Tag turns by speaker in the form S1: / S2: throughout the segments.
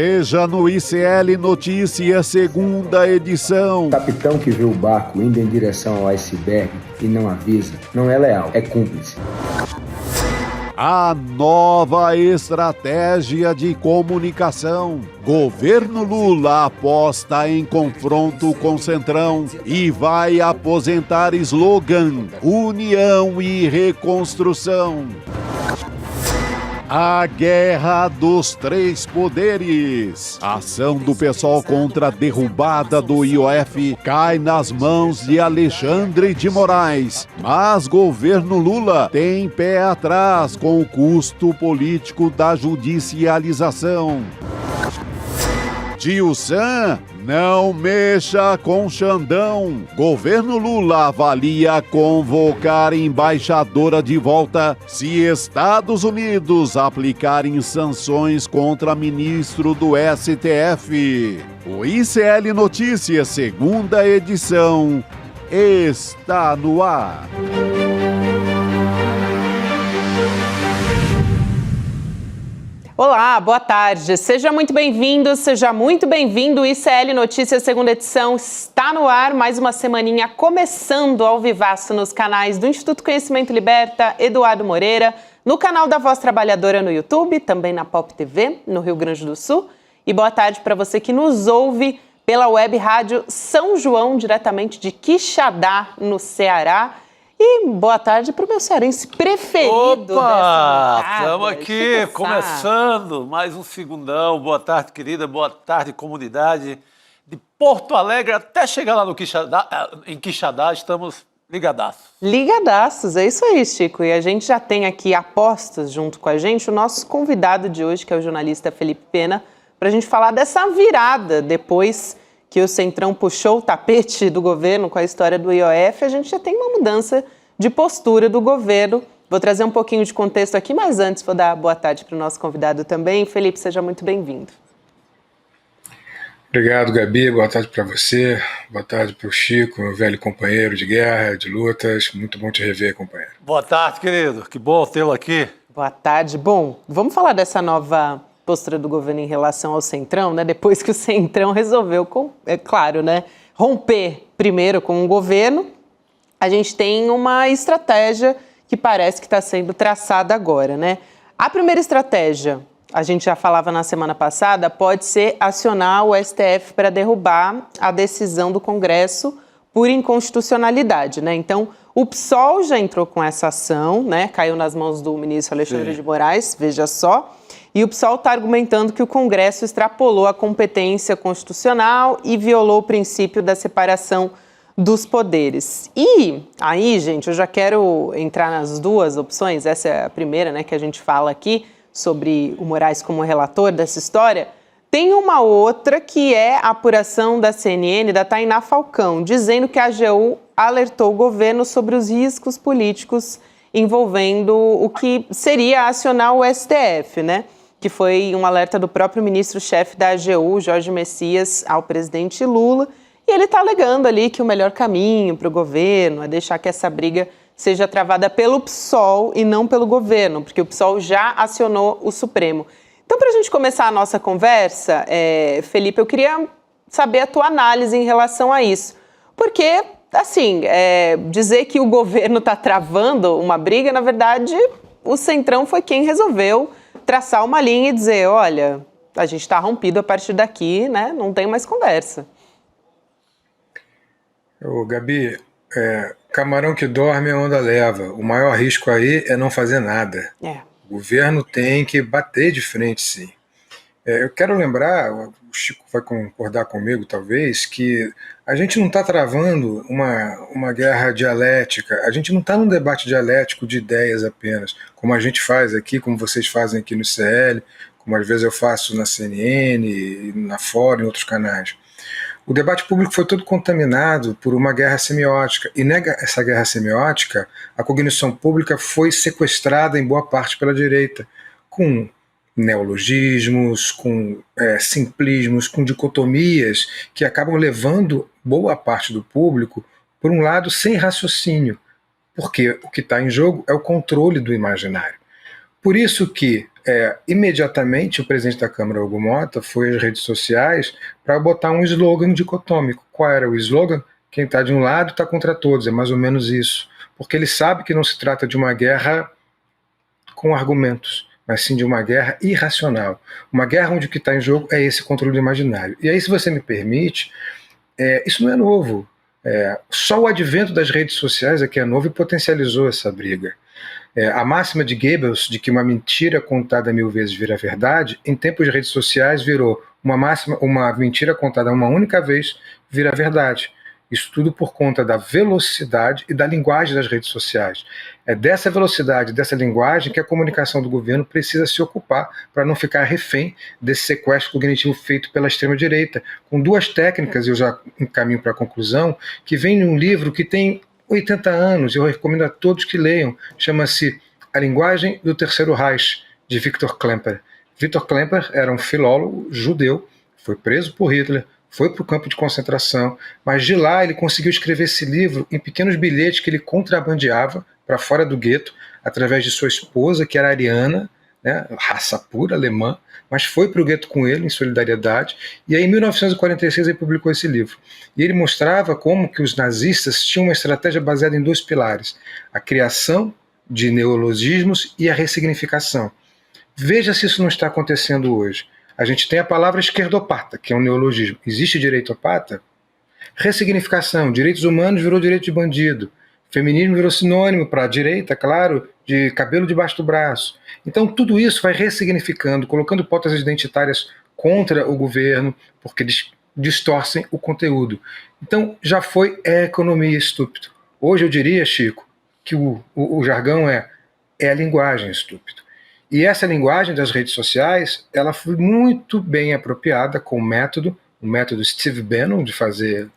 S1: Veja no ICL Notícias, segunda edição.
S2: O capitão que vê o barco indo em direção ao iceberg e não avisa, não é leal, é cúmplice.
S1: A nova estratégia de comunicação. Governo Lula aposta em confronto com Centrão e vai aposentar slogan União e Reconstrução. A Guerra dos Três Poderes. A ação do PSOL contra a derrubada do IOF cai nas mãos de Alexandre de Moraes. Mas governo Lula tem pé atrás com o custo político da judicialização. Tio Sam, não mexa com Xandão. Governo Lula avalia convocar embaixadora de volta se Estados Unidos aplicarem sanções contra ministro do STF. O ICL Notícias, segunda edição, está no ar.
S3: Olá, boa tarde. Seja muito bem-vindo, seja muito bem-vindo. O ICL Notícias, segunda edição, está no ar. Mais uma semaninha começando ao vivaço nos canais do Instituto Conhecimento Liberta, Eduardo Moreira, no canal da Voz Trabalhadora no YouTube, também na Pop TV, no Rio Grande do Sul. E boa tarde para você que nos ouve pela web rádio São João, diretamente de Quixadá, no Ceará. E boa tarde para o meu cearense preferido.
S4: Opa, estamos aqui começando mais um segundão. Boa tarde, querida. Boa tarde, comunidade de Porto Alegre. Até chegar lá no em Quixadá, estamos ligadaços.
S3: Ligadaços, é isso aí, Chico. E a gente já tem aqui apostas junto com a gente o nosso convidado de hoje, que é o jornalista Felipe Pena, para a gente falar dessa virada depois que o Centrão puxou o tapete do governo com a história do IOF. A gente já tem uma mudança de postura do governo. Vou trazer um pouquinho de contexto aqui, mas antes vou dar boa tarde para o nosso convidado também. Felipe, seja muito bem-vindo.
S5: Obrigado, Gabi. Boa tarde para você. Boa tarde para o Chico, meu velho companheiro de guerra, de lutas. Muito bom te rever, companheiro.
S4: Boa tarde, querido. Que bom tê-lo aqui.
S3: Boa tarde. Bom, vamos falar dessa nova postura do governo em relação ao Centrão, né? Depois que o Centrão resolveu, é claro, né, romper primeiro com o governo, a gente tem uma estratégia que parece que está sendo traçada agora, né? A primeira estratégia, a gente já falava na semana passada, pode ser acionar o STF para derrubar a decisão do Congresso por inconstitucionalidade, né? Então, o PSOL já entrou com essa ação, né? Caiu nas mãos do ministro Alexandre de Moraes, veja só. E o PSOL está argumentando que o Congresso extrapolou a competência constitucional e violou o princípio da separação dos poderes. E aí, gente, eu já quero entrar nas duas opções. Essa é a primeira, né, que a gente fala aqui sobre o Moraes como relator dessa história. Tem uma outra que é a apuração da CNN, da Tainá Falcão, dizendo que a AGU alertou o governo sobre os riscos políticos envolvendo o que seria acionar o STF, né? Que foi um alerta do próprio ministro-chefe da AGU, Jorge Messias, ao presidente Lula. E ele está alegando ali que o melhor caminho para o governo é deixar que essa briga seja travada pelo PSOL e não pelo governo, porque o PSOL já acionou o Supremo. Então, para a gente começar a nossa conversa, Felipe, eu queria saber a tua análise em relação a isso. Porque, assim, dizer que o governo está travando uma briga, na verdade, o Centrão foi quem resolveu traçar uma linha e dizer, olha, a gente está rompido a partir daqui, né? Não tem mais conversa.
S5: Gabi, camarão que dorme a onda leva. O maior risco aí é não fazer nada. O governo tem que bater de frente, sim. Eu quero lembrar, o Chico vai concordar comigo, talvez, que a gente não está travando uma guerra dialética, a gente não está num debate dialético de ideias apenas, como a gente faz aqui, como vocês fazem aqui no ICL, como às vezes eu faço na CNN, na Fora, em outros canais. O debate público foi todo contaminado por uma guerra semiótica, e nessa guerra semiótica, a cognição pública foi sequestrada em boa parte pela direita, com neologismos, com simplismos, com dicotomias que acabam levando boa parte do público por um lado sem raciocínio, porque o que está em jogo é o controle do imaginário. Por isso que Imediatamente o presidente da Câmara, Hugo Mota, foi às redes sociais para botar um slogan dicotômico. Qual era o slogan? Quem está de um lado está contra todos, é mais ou menos isso. Porque ele sabe que não se trata de uma guerra com argumentos, mas sim de uma guerra irracional. Uma guerra onde o que está em jogo é esse controle imaginário. E aí, se você me permite, isso não é novo. Só o advento das redes sociais é que é novo e potencializou essa briga. A máxima de Goebbels, de que uma mentira contada 1000 vezes vira verdade, em tempos de redes sociais virou uma mentira contada uma única vez vira verdade. Isso tudo por conta da velocidade e da linguagem das redes sociais. É dessa velocidade, dessa linguagem que a comunicação do governo precisa se ocupar para não ficar refém desse sequestro cognitivo feito pela extrema-direita, com duas técnicas, eu já encaminho para a conclusão, que vem num livro que tem 80 anos, eu recomendo a todos que leiam, chama-se A Linguagem do Terceiro Reich, de Viktor Klemperer. Viktor Klemperer era um filólogo judeu, foi preso por Hitler, foi para o campo de concentração, mas de lá ele conseguiu escrever esse livro em pequenos bilhetes que ele contrabandeava para fora do gueto, através de sua esposa, que era ariana, né, raça pura, alemã, mas foi para o gueto com ele, em solidariedade, e aí em 1946 ele publicou esse livro. E ele mostrava como que os nazistas tinham uma estratégia baseada em 2 pilares, a criação de neologismos e a ressignificação. Veja se isso não está acontecendo hoje. A gente tem a palavra esquerdopata, que é um neologismo. Existe direitopata? Ressignificação. Direitos humanos virou direito de bandido. Feminismo virou sinônimo para a direita, claro, de cabelo debaixo do braço. Então tudo isso vai ressignificando, colocando pautas identitárias contra o governo, porque eles distorcem o conteúdo. Então já foi economia estúpido. Hoje eu diria, Chico, que o jargão é a linguagem estúpido. E essa linguagem das redes sociais, ela foi muito bem apropriada com o método Steve Bannon de fazer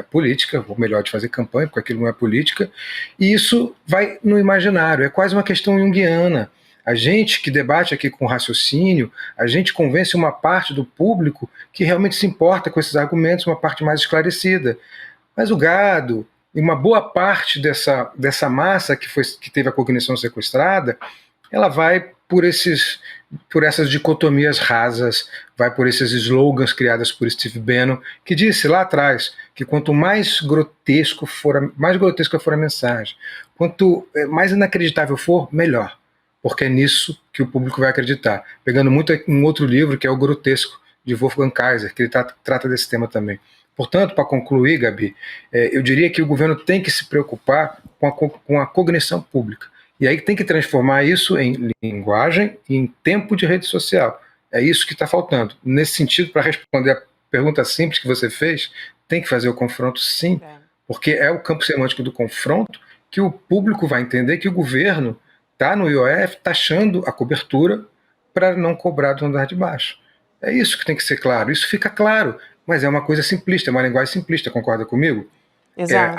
S5: política, ou melhor, de fazer campanha, porque aquilo não é política, e isso vai no imaginário, é quase uma questão junguiana. A gente que debate aqui com raciocínio, a gente convence uma parte do público que realmente se importa com esses argumentos, uma parte mais esclarecida. Mas o gado, e uma boa parte dessa massa que teve a cognição sequestrada, ela vai por essas dicotomias rasas, vai por esses slogans criados por Steve Bannon, que disse lá atrás que quanto mais grotesca for a mensagem, quanto mais inacreditável for, melhor, porque é nisso que o público vai acreditar. Pegando muito um outro livro, que é O Grotesco, de Wolfgang Kaiser, que ele trata desse tema também. Portanto, para concluir, Gabi, eu diria que o governo tem que se preocupar com a cognição pública. E aí tem que transformar isso em linguagem e em tempo de rede social. É isso que está faltando. Nesse sentido, para responder a pergunta simples que você fez, tem que fazer o confronto sim, porque é o campo semântico do confronto que o público vai entender que o governo está no IOF taxando a cobertura para não cobrar do andar de baixo. É isso que tem que ser claro. Isso fica claro, mas é uma coisa simplista, é uma linguagem simplista, concorda comigo?
S3: Exato.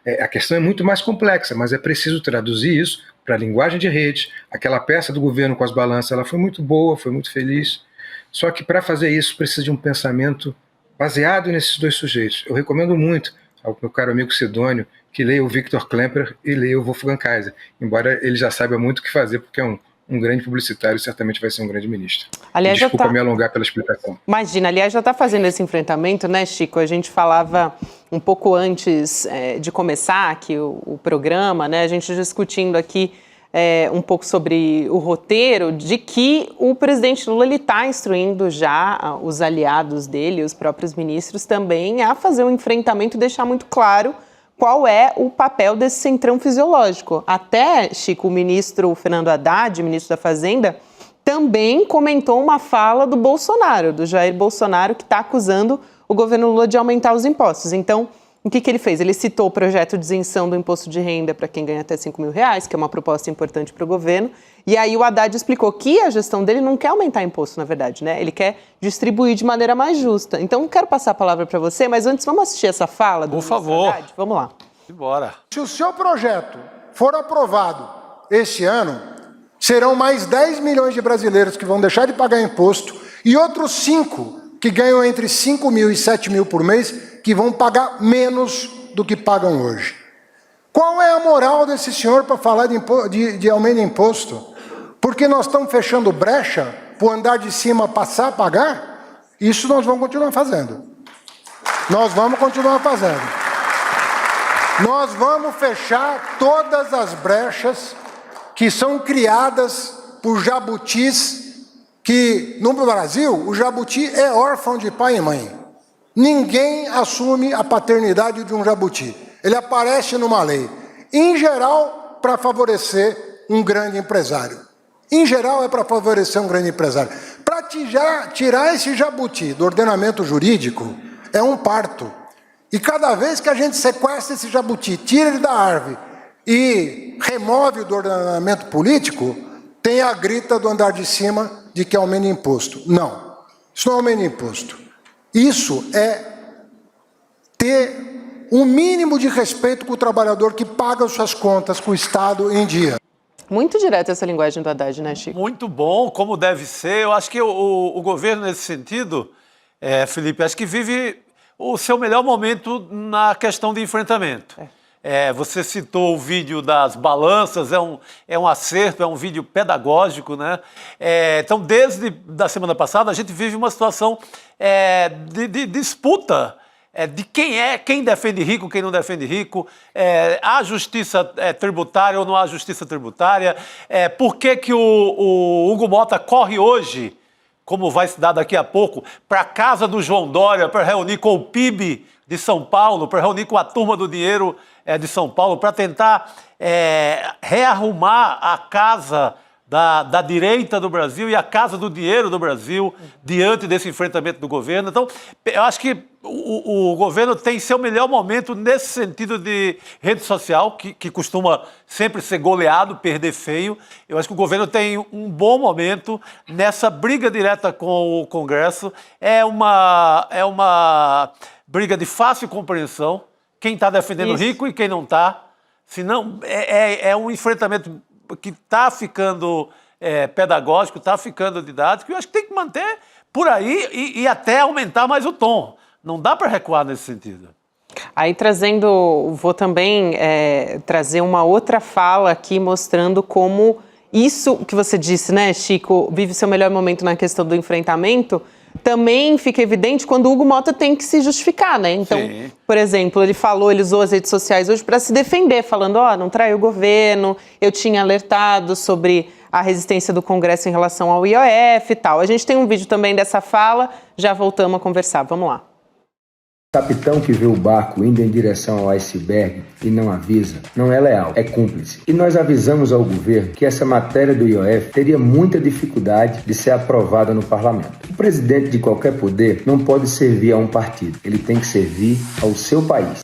S5: A questão é muito mais complexa, mas é preciso traduzir isso para a linguagem de rede. Aquela peça do governo com as balanças, ela foi muito boa, foi muito feliz. Só que para fazer isso precisa de um pensamento baseado nesses 2 sujeitos. Eu recomendo muito ao meu caro amigo Sidônio que leia o Viktor Klemperer e leia o Wolfgang Kaiser, embora ele já saiba muito o que fazer, porque é um grande publicitário e certamente vai ser um grande ministro.
S3: Aliás,
S5: desculpa me alongar pela explicação.
S3: Imagina, aliás, já está fazendo esse enfrentamento, né, Chico? A gente falava um pouco antes de começar aqui o programa, né, a gente discutindo aqui um pouco sobre o roteiro, de que o presidente Lula está instruindo já os aliados dele, os próprios ministros também, a fazer um enfrentamento e deixar muito claro qual é o papel desse centrão fisiológico. Até, Chico, o ministro Fernando Haddad, ministro da Fazenda, também comentou uma fala do Bolsonaro, do Jair Bolsonaro, que está acusando o governo Lula de aumentar os impostos. Então, o que ele fez? Ele citou o projeto de isenção do imposto de renda para quem ganha até R$5.000, que é uma proposta importante para o governo. E aí o Haddad explicou que a gestão dele não quer aumentar imposto, na verdade, né? Ele quer distribuir de maneira mais justa. Então, quero passar a palavra para você, mas antes vamos assistir essa fala do ministro Haddad? Vamos lá.
S4: Bora.
S6: Se o seu projeto for aprovado este ano, serão mais 10 milhões de brasileiros que vão deixar de pagar imposto e outros 5 que ganham entre 5 mil e 7 mil por mês que vão pagar menos do que pagam hoje. Qual é a moral desse senhor para falar de aumento de imposto? porque nós estamos fechando brecha para o andar de cima passar a pagar, isso nós vamos continuar fazendo. Nós vamos continuar fazendo. Nós vamos fechar todas as brechas que são criadas por jabutis, que no Brasil o jabuti é órfão de pai e mãe. Ninguém assume a paternidade de um jabuti. Ele aparece numa lei, em geral, para favorecer um grande empresário. Em geral, é para favorecer um grande empresário. Para tirar esse jabuti do ordenamento jurídico, é um parto. E cada vez que a gente sequestra esse jabuti, tira ele da árvore e remove do ordenamento político, tem a grita do andar de cima de que aumenta imposto. Não, isso não aumenta imposto. Isso é ter um mínimo de respeito com o trabalhador que paga suas contas com o Estado em dia.
S3: Muito direta essa linguagem do Haddad, né, Chico?
S4: Muito bom, como deve ser. Eu acho que o governo, nesse sentido, Felipe, acho que vive o seu melhor momento na questão de enfrentamento. Você citou o vídeo das balanças, é um acerto, é um vídeo pedagógico, né? Então, desde a semana passada, a gente vive uma situação de disputa de quem defende rico, quem não defende rico, há justiça tributária ou não há justiça tributária, por que o Hugo Mota corre hoje, como vai se dar daqui a pouco, para a casa do João Dória, para reunir com o PIB de São Paulo, para reunir com a turma do dinheiro de São Paulo, para tentar rearrumar a casa da direita do Brasil e a casa do dinheiro do Brasil diante desse enfrentamento do governo. Então, eu acho que o governo tem seu melhor momento nesse sentido de rede social, que costuma sempre ser goleado, perder feio. Eu acho que o governo tem um bom momento nessa briga direta com o Congresso. É uma briga de fácil compreensão. Quem está defendendo o rico e quem não está. Senão, é um enfrentamento que está ficando pedagógico, está ficando didático, e eu acho que tem que manter por aí e até aumentar mais o tom. Não dá para recuar nesse sentido.
S3: Aí vou também trazer uma outra fala aqui mostrando como isso que você disse, né, Chico, vive seu melhor momento na questão do enfrentamento, também fica evidente quando o Hugo Mota tem que se justificar, né? Então, sim, por exemplo, ele usou as redes sociais hoje para se defender, falando, não traiu o governo, eu tinha alertado sobre a resistência do Congresso em relação ao IOF e tal. A gente tem um vídeo também dessa fala, já voltamos a conversar, vamos lá.
S2: O capitão que vê o barco indo em direção ao iceberg e não avisa, não é leal, é cúmplice. E nós avisamos ao governo que essa matéria do IOF teria muita dificuldade de ser aprovada no parlamento. O presidente de qualquer poder não pode servir a um partido, ele tem que servir ao seu país.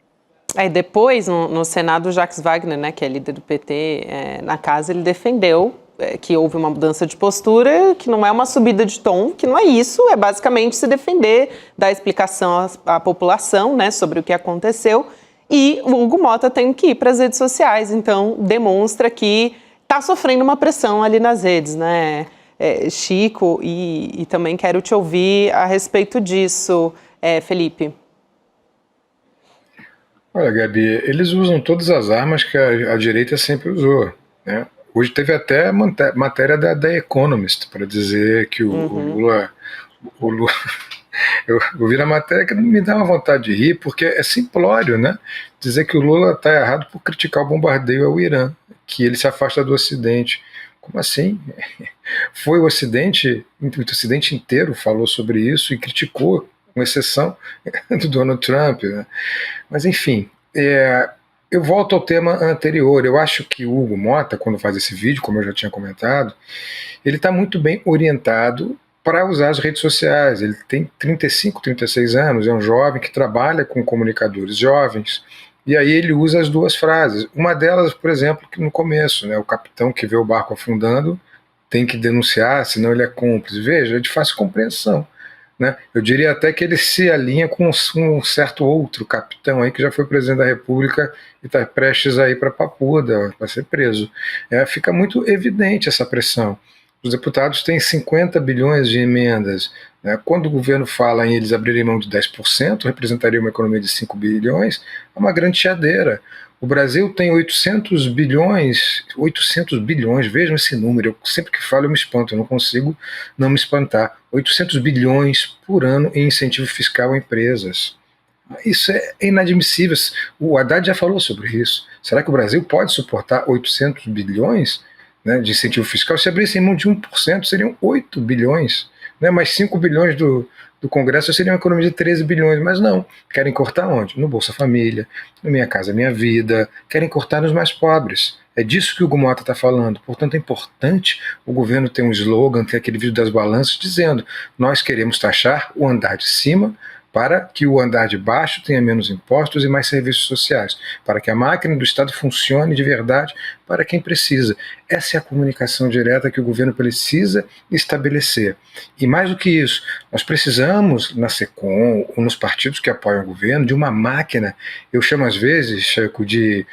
S3: Aí depois, no Senado, o Jacques Wagner, né, que é líder do PT, na casa, ele defendeu que houve uma mudança de postura, que não é uma subida de tom, que não é isso, é basicamente se defender, dar explicação à população, né, sobre o que aconteceu, e o Hugo Mota tem que ir para as redes sociais, então demonstra que está sofrendo uma pressão ali nas redes, né, Chico, e também quero te ouvir a respeito disso, Felipe.
S5: Olha, Gabi, eles usam todas as armas que a direita sempre usou, né? Hoje teve até matéria da Economist para dizer que o Lula eu vi na matéria que me dá uma vontade de rir, porque é simplório, né? Dizer que o Lula está errado por criticar o bombardeio ao Irã, que ele se afasta do Ocidente. Como assim? Foi o Ocidente inteiro falou sobre isso e criticou, com exceção do Donald Trump, né? Mas enfim, eu volto ao tema anterior. Eu acho que o Hugo Mota, quando faz esse vídeo, como eu já tinha comentado, ele está muito bem orientado para usar as redes sociais. Ele tem 35, 36 anos, é um jovem que trabalha com comunicadores jovens, e aí ele usa as duas frases. Uma delas, por exemplo, que no começo, né, o capitão que vê o barco afundando tem que denunciar, senão ele é cúmplice. Veja, é de fácil compreensão, né? Eu diria até que ele se alinha com um certo outro capitão aí que já foi presidente da República e está prestes a ir para Papuda, para ser preso. Fica muito evidente essa pressão. Os deputados têm 50 bilhões de emendas. Né? Quando o governo fala em eles abrirem mão de 10%, representaria uma economia de 5 bilhões, é uma grande chiadeira. O Brasil tem 800 bilhões, vejam esse número, sempre que falo eu me espanto, eu não consigo não me espantar. 800 bilhões por ano em incentivo fiscal a empresas. Isso é inadmissível. O Haddad já falou sobre isso. Será que o Brasil pode suportar 800 bilhões, né, de incentivo fiscal? Se abrissem mão de 1%, seriam 8 bilhões. Né, mais 5 bilhões do Congresso seria uma economia de 13 bilhões, mas não. Querem cortar onde? No Bolsa Família, no Minha Casa Minha Vida, querem cortar nos mais pobres. É disso que o Hugo Motta está falando. Portanto, é importante o governo ter um slogan, ter aquele vídeo das balanças dizendo: nós queremos taxar o andar de cima para que o andar de baixo tenha menos impostos e mais serviços sociais, para que a máquina do Estado funcione de verdade para quem precisa. Essa é a comunicação direta que o governo precisa estabelecer. E mais do que isso, nós precisamos, na SECOM ou nos partidos que apoiam o governo, de uma máquina, eu chamo às vezes, Chico, de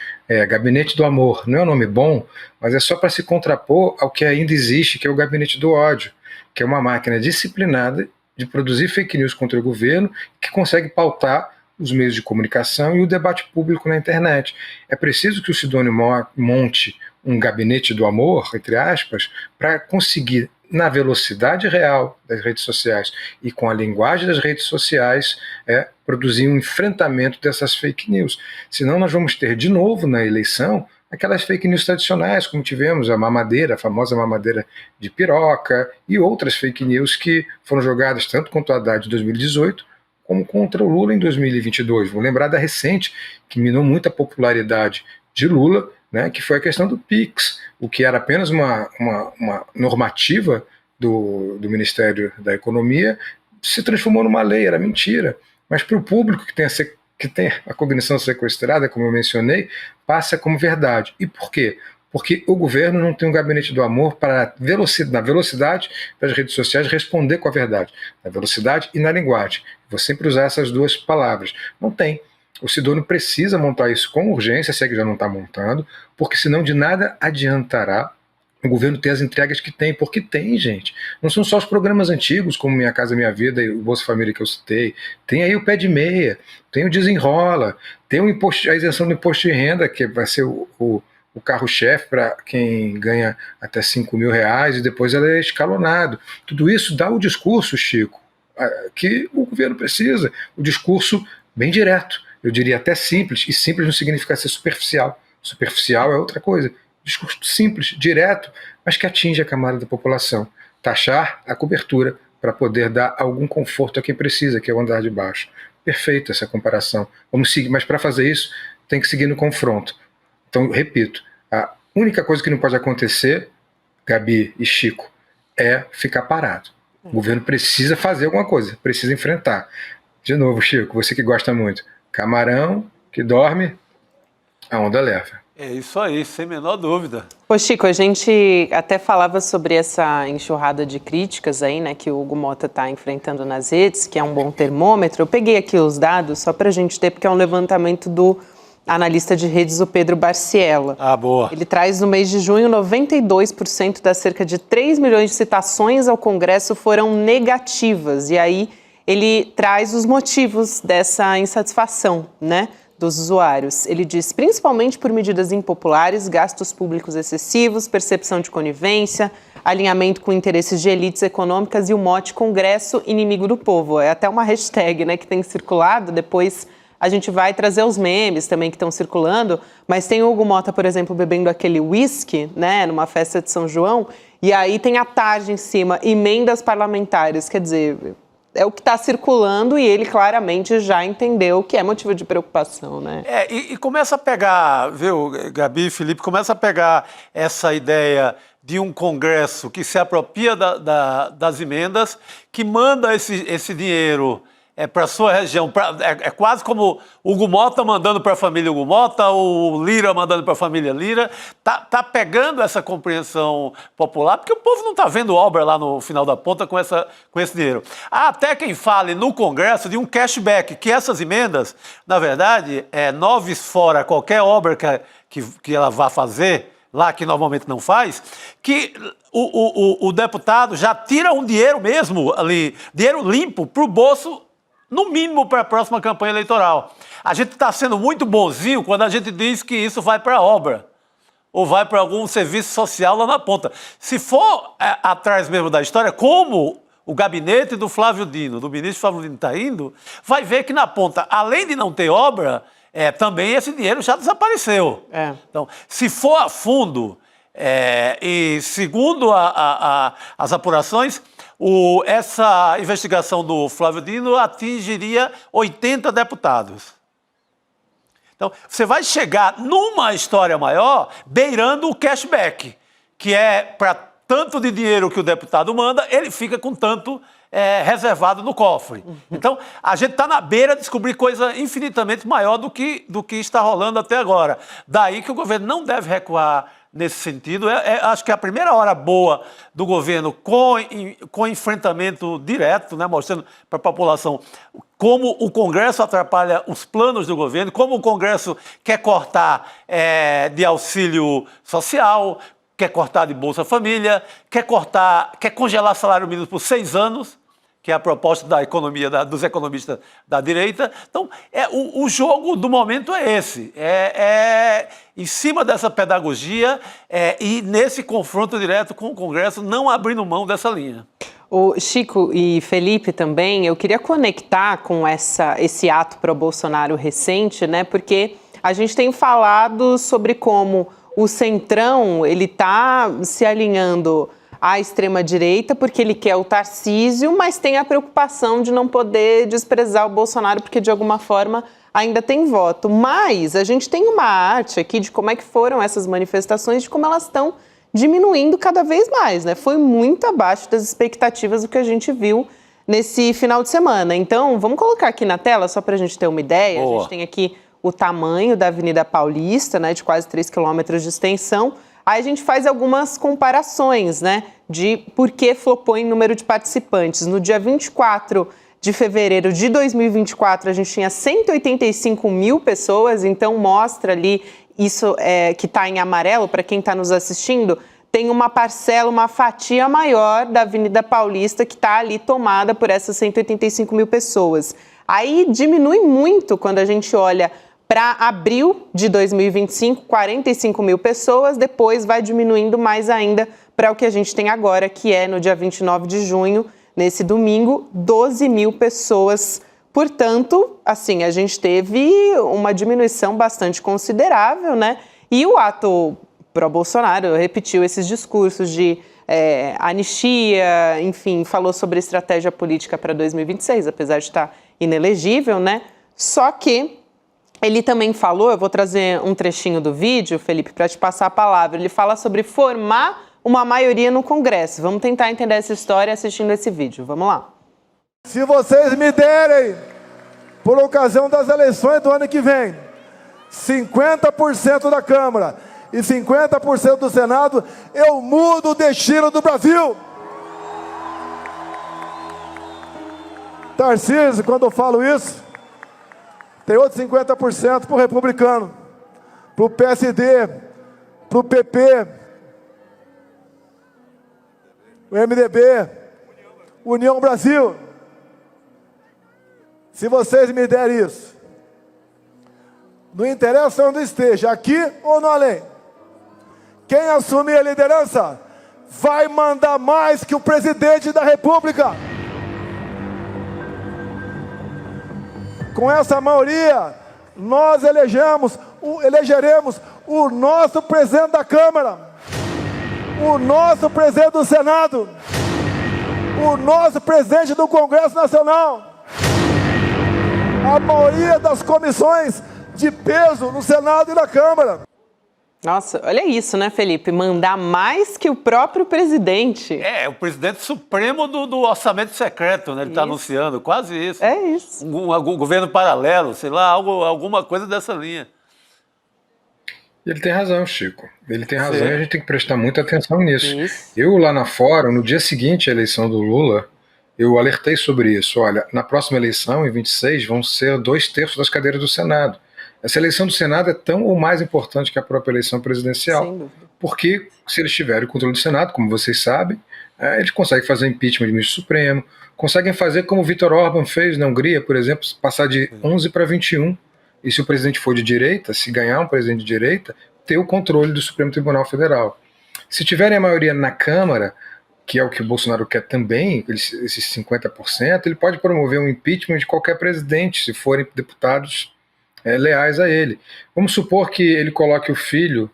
S5: gabinete do amor. Não é um nome bom, mas é só para se contrapor ao que ainda existe, que é o gabinete do ódio, que é uma máquina disciplinada de produzir fake news contra o governo, que consegue pautar os meios de comunicação e o debate público na internet. É preciso que o Sidônio monte um gabinete do amor, entre aspas, para conseguir, na velocidade real das redes sociais e com a linguagem das redes sociais, produzir um enfrentamento dessas fake news. Senão nós vamos ter de novo na eleição aquelas fake news tradicionais, como tivemos a famosa mamadeira de piroca, e outras fake news que foram jogadas tanto contra o Haddad em 2018, como contra o Lula em 2022. Vou lembrar da recente, que minou muito a popularidade de Lula, né, que foi a questão do PIX, o que era apenas uma normativa do Ministério da Economia, se transformou numa lei, era mentira. Mas para o público que tem a cognição sequestrada, como eu mencionei, passa como verdade. E por quê? Porque o governo não tem um gabinete do amor para, na velocidade das redes sociais, responder com a verdade. Na velocidade e na linguagem. Vou sempre usar essas duas palavras. Não tem. O Sidônio precisa montar isso com urgência, se é que já não está montando, porque senão de nada adiantará o governo ter as entregas que tem, porque tem, gente. Não são só os programas antigos, como Minha Casa Minha Vida e o Bolsa Família que eu citei. Tem aí o Pé de Meia, tem o Desenrola, tem a isenção do imposto de renda, que vai ser o carro-chefe para quem ganha até R$5.000 e depois ela é escalonado. Tudo isso dá o discurso, Chico, que o governo precisa. O discurso bem direto, eu diria até simples, e simples não significa ser superficial. Superficial é outra coisa. Discurso simples, direto, mas que atinge a camada da população. Taxar a cobertura para poder dar algum conforto a quem precisa, que é o andar de baixo. Perfeita essa comparação. Vamos seguir, mas para fazer isso tem que seguir no confronto. Então, repito, a única coisa que não pode acontecer, Gabi e Chico, é ficar parado. O governo precisa fazer alguma coisa, precisa enfrentar. De novo, Chico, você que gosta muito, camarão que dorme, a onda leva.
S4: É isso aí, sem a menor dúvida.
S3: Ô Chico, a gente até falava sobre essa enxurrada de críticas aí, né, que o Hugo Motta está enfrentando nas redes, que é um bom termômetro. Eu peguei aqui os dados só para a gente ter, porque é um levantamento do analista de redes, o Pedro Barciela.
S4: Ah, boa.
S3: Ele traz no mês de junho 92% das cerca de 3 milhões de citações ao Congresso foram negativas. E aí ele traz os motivos dessa insatisfação, né, dos usuários. Ele diz, principalmente por medidas impopulares, gastos públicos excessivos, percepção de conivência, alinhamento com interesses de elites econômicas e o mote Congresso inimigo do povo. É até uma hashtag, né, que tem circulado. Depois a gente vai trazer os memes também que estão circulando, mas tem o Hugo Motta, por exemplo, bebendo aquele whisky, né, numa festa de São João, e aí tem a tarde em cima, emendas parlamentares, quer dizer, é o que está circulando e ele claramente já entendeu que é motivo de preocupação, né?
S4: E começa a pegar, viu, Gabi e Felipe, começa a pegar essa ideia de um Congresso que se apropria das emendas, que manda esse dinheiro para a sua região. É quase como o Hugo Motta mandando para a família Hugo Motta, o Lira mandando para a família Lira. Tá pegando essa compreensão popular, porque o povo não está vendo obra lá no final da ponta com esse dinheiro. Há até quem fale no Congresso de um cashback, que essas emendas, na verdade, noves fora qualquer obra que ela vá fazer, lá que normalmente não faz, que o deputado já tira um dinheiro mesmo ali, dinheiro limpo para o bolso, no mínimo para a próxima campanha eleitoral. A gente está sendo muito bonzinho quando a gente diz que isso vai para a obra ou vai para algum serviço social lá na ponta. Se for atrás mesmo da história, como o gabinete do Flávio Dino, do ministro Flávio Dino está indo, vai ver que na ponta, além de não ter obra, também esse dinheiro já desapareceu. Então, se for a fundo, e segundo as apurações, essa investigação do Flávio Dino atingiria 80 deputados. Então, você vai chegar numa história maior beirando o cashback, que é para tanto de dinheiro que o deputado manda, ele fica com tanto reservado no cofre. Então, a gente está na beira de descobrir coisa infinitamente maior do que está rolando até agora. Daí que o governo não deve recuar nesse sentido. Acho que é a primeira hora boa do governo com enfrentamento direto, né, mostrando para a população como o Congresso atrapalha os planos do governo, como o Congresso quer cortar de auxílio social, quer cortar de Bolsa Família, quer congelar salário mínimo por 6 anos, que é a proposta da economia, dos economistas da direita. Então, o jogo do momento é esse. Em cima dessa pedagogia e nesse confronto direto com o Congresso, não abrindo mão dessa linha.
S3: O Chico e Felipe também, eu queria conectar com esse ato pró-Bolsonaro recente, né? Porque a gente tem falado sobre como o Centrão, ele está se alinhando à extrema-direita porque ele quer o Tarcísio, mas tem a preocupação de não poder desprezar o Bolsonaro porque, de alguma forma, ainda tem voto. Mas a gente tem uma arte aqui de como é que foram essas manifestações, de como elas estão diminuindo cada vez mais, né? Foi muito abaixo das expectativas do que a gente viu nesse final de semana. Então, vamos colocar aqui na tela, só para a gente ter uma ideia. Boa. A gente tem aqui o tamanho da Avenida Paulista, né, de quase 3 quilômetros de extensão. Aí a gente faz algumas comparações, né, de por que flopou em número de participantes. No dia 24 de fevereiro de 2024, a gente tinha 185 mil pessoas, então mostra ali isso que está em amarelo, para quem está nos assistindo, tem uma parcela, uma fatia maior da Avenida Paulista que está ali tomada por essas 185 mil pessoas. Aí diminui muito quando a gente olha para abril de 2025, 45 mil pessoas, depois vai diminuindo mais ainda para o que a gente tem agora, que é no dia 29 de junho, nesse domingo, 12 mil pessoas. Portanto, assim, a gente teve uma diminuição bastante considerável, né? E o ato pró-Bolsonaro repetiu esses discursos de anistia, enfim, falou sobre estratégia política para 2026, apesar de estar inelegível, né? Só que ele também falou, eu vou trazer um trechinho do vídeo, Felipe, para te passar a palavra. Ele fala sobre formar uma maioria no Congresso. Vamos tentar entender essa história assistindo esse vídeo. Vamos lá.
S7: Se vocês me derem, por ocasião das eleições do ano que vem, 50% da Câmara e 50% do Senado, eu mudo o destino do Brasil. Tarcísio, quando eu falo isso, tem outros 50% para o republicano, para o PSD, para o PP, o MDB, União Brasil. Se vocês me derem isso, não interessa onde esteja, aqui ou no além, quem assumir a liderança vai mandar mais que o presidente da República. Com essa maioria, nós elegeremos o nosso presidente da Câmara, o nosso presidente do Senado, o nosso presidente do Congresso Nacional, a maioria das comissões de peso no Senado e na Câmara.
S3: Nossa, olha isso, né, Felipe? Mandar mais que o próprio presidente.
S4: O presidente supremo do orçamento secreto, né? Ele está anunciando, quase isso.
S3: É isso.
S4: Um governo paralelo, sei lá, alguma coisa dessa linha.
S5: Ele tem razão, Chico. Ele tem razão. Sim. E a gente tem que prestar muita atenção nisso.
S3: Isso.
S5: Eu, lá na Fórum, no dia seguinte à eleição do Lula, eu alertei sobre isso. Olha, na próxima eleição, em 26, vão ser 2/3 das cadeiras do Senado. Essa eleição do Senado é tão ou mais importante que a própria eleição presidencial. porque se eles tiverem o controle do Senado, como vocês sabem, eles conseguem fazer impeachment do ministro Supremo, conseguem fazer como o Viktor Orbán fez na Hungria, por exemplo, passar de 11 para 21, e se o presidente for de direita, se ganhar um presidente de direita, ter o controle do Supremo Tribunal Federal. Se tiverem a maioria na Câmara, que é o que o Bolsonaro quer também, esses 50%, ele pode promover um impeachment de qualquer presidente, se forem deputados leais a ele. Vamos supor que ele coloque o filho,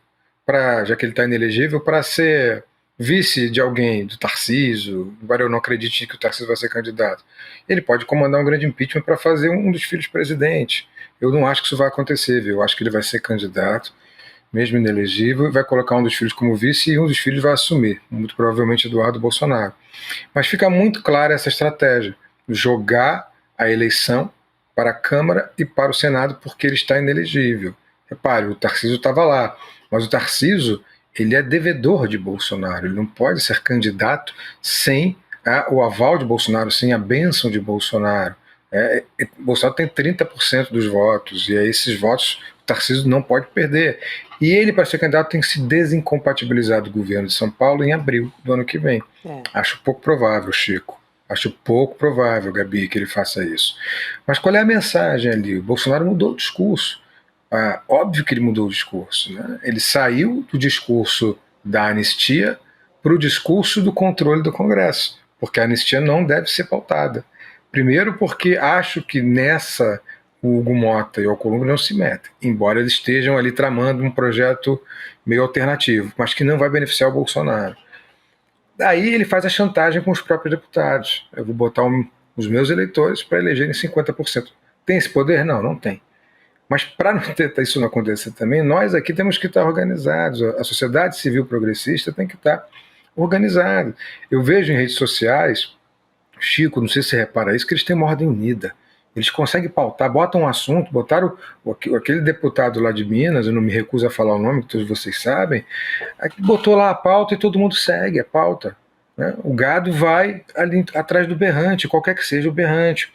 S5: já que ele está inelegível, para ser vice de alguém, do Tarcísio, embora eu não acredite que o Tarcísio vai ser candidato. Ele pode comandar um grande impeachment para fazer um dos filhos presidente. Eu não acho que isso vai acontecer, viu? Eu acho que ele vai ser candidato, mesmo inelegível, e vai colocar um dos filhos como vice e um dos filhos vai assumir, muito provavelmente Eduardo Bolsonaro. Mas fica muito clara essa estratégia, jogar a eleição para a Câmara e para o Senado porque ele está inelegível. Repare, o Tarcísio estava lá, mas o Tarcísio, ele é devedor de Bolsonaro, ele não pode ser candidato sem o aval de Bolsonaro, sem a bênção de Bolsonaro. Bolsonaro tem 30% dos votos, e aí esses votos o Tarcísio não pode perder. E ele, para ser candidato, tem que se desincompatibilizar do governo de São Paulo em abril do ano que vem. Acho pouco provável, Chico. Acho pouco provável, Gabi, que ele faça isso. Mas qual é a mensagem ali? O Bolsonaro mudou o discurso. Óbvio que ele mudou o discurso, né? Ele saiu do discurso da anistia para o discurso do controle do Congresso, porque a anistia não deve ser pautada. Primeiro porque acho que nessa o Hugo Mota e o Alcolumbre não se metem, embora eles estejam ali tramando um projeto meio alternativo, mas que não vai beneficiar o Bolsonaro. Daí ele faz a chantagem com os próprios deputados. Eu vou botar os meus eleitores para elegerem 50%. Tem esse poder? Não, não tem. Mas para isso não acontecer também, nós aqui temos que estar organizados. A sociedade civil progressista tem que estar organizada. Eu vejo em redes sociais, Chico, não sei se você repara isso, que eles têm uma ordem unida. Eles conseguem pautar, botam um assunto, botaram aquele deputado lá de Minas, eu não me recuso a falar o nome, que todos vocês sabem, botou lá a pauta e todo mundo segue a pauta. Né? O gado vai ali atrás do berrante, qualquer que seja o berrante.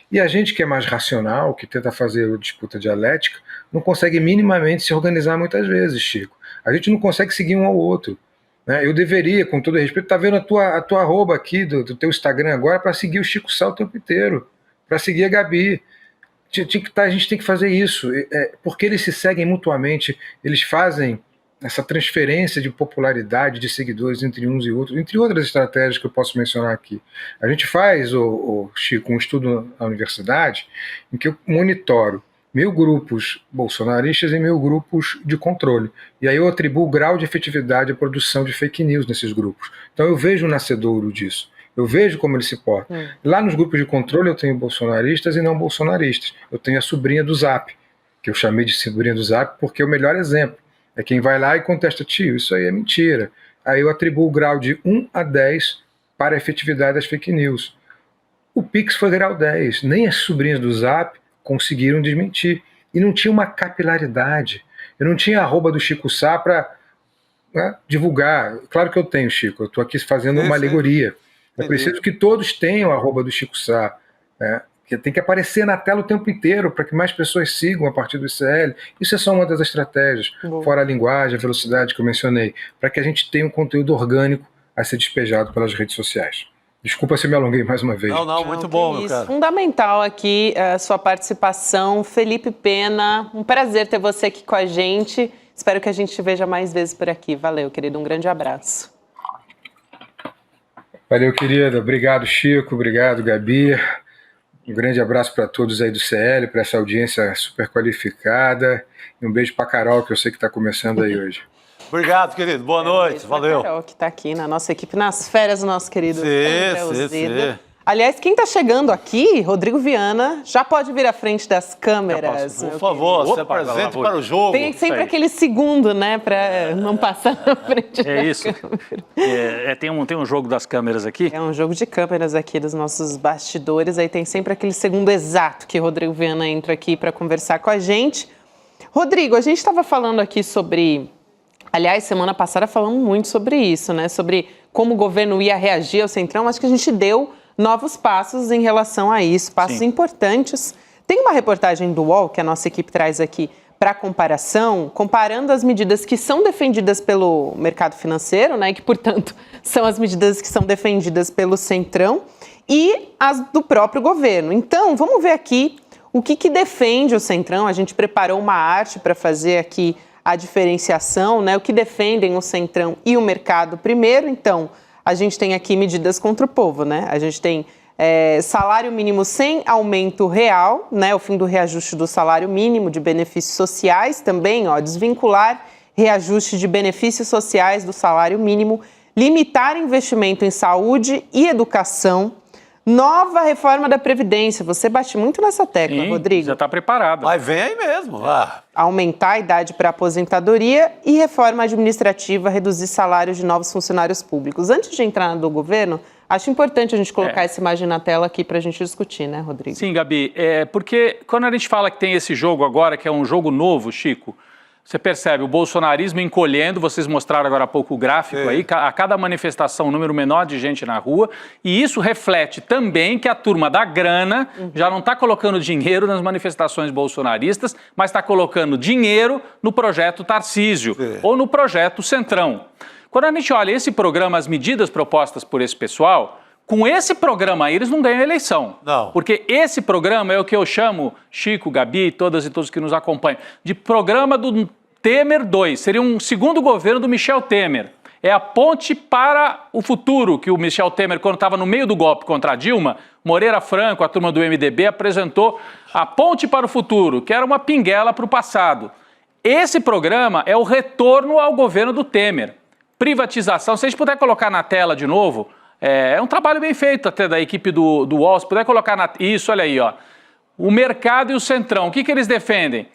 S5: E a gente que é mais racional, que tenta fazer disputa dialética, não consegue minimamente se organizar muitas vezes, Chico. A gente não consegue seguir um ao outro. Né? Eu deveria, com todo respeito, estar vendo a tua arroba aqui do teu Instagram agora para seguir o Chico Sá o tempo inteiro, para seguir a Gabi. A gente tem que fazer isso, porque eles se seguem mutuamente, eles fazem essa transferência de popularidade de seguidores entre uns e outros, entre outras estratégias que eu posso mencionar aqui. A gente faz, Chico, um estudo na universidade em que eu monitoro 1000 grupos bolsonaristas e 1000 grupos de controle. E aí eu atribuo o grau de efetividade à produção de fake news nesses grupos. Então eu vejo o nascedouro disso. Eu vejo como eles se portam. Lá nos grupos de controle eu tenho bolsonaristas e não bolsonaristas. Eu tenho a sobrinha do Zap, que eu chamei de sobrinha do Zap porque é o melhor exemplo. É quem vai lá e contesta, tio, isso aí é mentira. Aí eu atribuo o grau de 1 a 10 para a efetividade das fake news. O Pix foi grau 10. Nem as sobrinhas do Zap conseguiram desmentir. E não tinha uma capilaridade. Eu não tinha arroba do Chico Sá para divulgar. Claro que eu tenho, Chico. Eu estou aqui fazendo uma alegoria. É preciso que todos tenham a arroba do Chico Sá. Que tem que aparecer na tela o tempo inteiro para que mais pessoas sigam a partir do ICL. Isso é só uma das estratégias, fora a linguagem, a velocidade que eu mencionei, para que a gente tenha um conteúdo orgânico a ser despejado pelas redes sociais. Desculpa se me alonguei mais uma vez.
S4: Não, muito bom, meu cara.
S3: Fundamental aqui a sua participação. Felipe Pena, um prazer ter você aqui com a gente. Espero que a gente te veja mais vezes por aqui. Valeu, querido. Um grande abraço.
S5: Valeu, querida. Obrigado, Chico. Obrigado, Gabi. Um grande abraço para todos aí do CL, para essa audiência super qualificada. E um beijo para a Carol, que eu sei que está começando aí hoje.
S4: Obrigado, querido. Boa noite. Valeu.
S3: A Carol, que está aqui na nossa equipe, nas férias, o nosso querido André Ozeda.
S4: Sim.
S3: Aliás, quem está chegando aqui, Rodrigo Viana, já pode vir à frente das câmeras.
S4: Por favor, se apresente para o jogo.
S3: Tem sempre aquele segundo, né, para não passar na frente da
S8: isso. Tem um jogo das câmeras aqui?
S3: É um jogo de câmeras aqui dos nossos bastidores. Aí tem sempre aquele segundo exato que Rodrigo Viana entra aqui para conversar com a gente. Rodrigo, a gente estava falando aqui sobre... Aliás, semana passada falamos muito sobre isso, né? Sobre como o governo ia reagir ao Centrão. Acho que a gente deu novos passos em relação a isso, passos importantes. Tem uma reportagem do UOL que a nossa equipe traz aqui para comparação, comparando as medidas que são defendidas pelo mercado financeiro, né, que, portanto, são as medidas que são defendidas pelo Centrão, e as do próprio governo. Então, vamos ver aqui o que defende o Centrão. A gente preparou uma arte para fazer aqui a diferenciação, né, o que defendem o Centrão e o mercado primeiro. Então, a gente tem aqui medidas contra o povo, né? A gente tem salário mínimo sem aumento real, né? O fim do reajuste do salário mínimo, de benefícios sociais também, desvincular reajuste de benefícios sociais do salário mínimo, limitar investimento em saúde e educação, nova reforma da Previdência. Você bate muito nessa tecla,
S8: sim,
S3: Rodrigo.
S8: Já está preparado.
S4: Mas vem aí mesmo.
S3: Aumentar a idade para aposentadoria e reforma administrativa, reduzir salários de novos funcionários públicos. Antes de entrar no governo, acho importante a gente colocar essa imagem na tela aqui para a gente discutir, né, Rodrigo?
S8: Sim, Gabi, porque quando a gente fala que tem esse jogo agora, que é um jogo novo, Chico, você percebe o bolsonarismo encolhendo, vocês mostraram agora há pouco o gráfico aí, a cada manifestação um número menor de gente na rua, e isso reflete também que a turma da grana já não está colocando dinheiro nas manifestações bolsonaristas, mas está colocando dinheiro no projeto Tarcísio ou no projeto Centrão. Quando a gente olha esse programa, as medidas propostas por esse pessoal, com esse programa aí eles não ganham a eleição.
S4: Não.
S8: Porque esse programa é o que eu chamo, Chico, Gabi, todas e todos que nos acompanham, de programa do Temer 2. Seria um segundo governo do Michel Temer. É a ponte para o futuro que o Michel Temer, quando estava no meio do golpe contra a Dilma, Moreira Franco, a turma do MDB, apresentou a ponte para o futuro, que era uma pinguela para o passado. Esse programa é o retorno ao governo do Temer. Privatização, se a gente puder colocar na tela de novo, é um trabalho bem feito até da equipe do UOL, se puder colocar isso, olha aí, o mercado e o Centrão, o que eles defendem?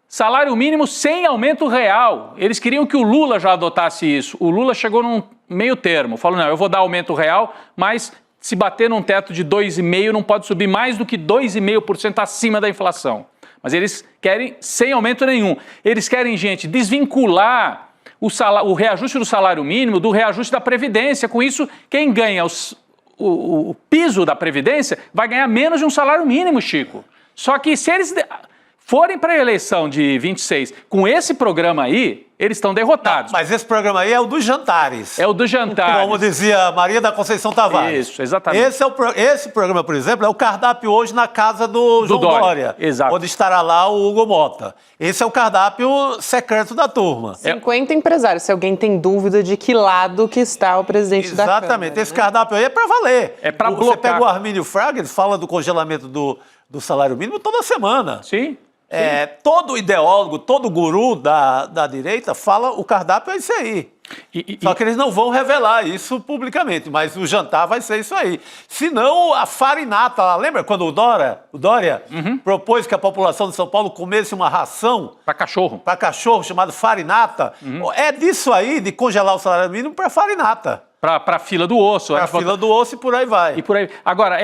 S8: Salário mínimo sem aumento real. Eles queriam que o Lula já adotasse isso. O Lula chegou num meio termo, falou, não, eu vou dar aumento real, mas se bater num teto de 2,5% não pode subir mais do que 2,5% acima da inflação. Mas eles querem sem aumento nenhum. Eles querem, gente, desvincular o reajuste do salário mínimo do reajuste da Previdência. Com isso, quem ganha o piso da Previdência vai ganhar menos de um salário mínimo, Chico. Só que se eles forem para a eleição de 26 com esse programa aí, eles estão derrotados.
S4: Não, mas esse programa aí é o dos jantares.
S8: É o dos jantares.
S4: Como dizia Maria da Conceição Tavares.
S8: Isso, exatamente.
S4: Esse programa, por exemplo, é o cardápio hoje na casa do João Dória.
S8: Exato.
S4: Onde estará lá o Hugo Mota. Esse é o cardápio secreto da turma.
S3: 50 empresários, se alguém tem dúvida de que lado que está o presidente da Câmara.
S4: Exatamente. Esse cardápio aí é para valer.
S8: É para bloquear.
S4: Você pega o Armínio Fraga, ele fala do congelamento do salário mínimo toda semana.
S8: Sim.
S4: Todo ideólogo, todo guru da direita fala o cardápio é isso aí. Só que eles não vão revelar isso publicamente, mas o jantar vai ser isso aí. Senão, a farinata, lembra quando o Dória propôs que a população de São Paulo comesse uma ração
S8: para
S4: cachorro chamada farinata? É disso aí, de congelar o salário mínimo para farinata.
S8: Para a fila do osso.
S4: Para a fila do osso e por aí vai.
S8: E por aí. Agora,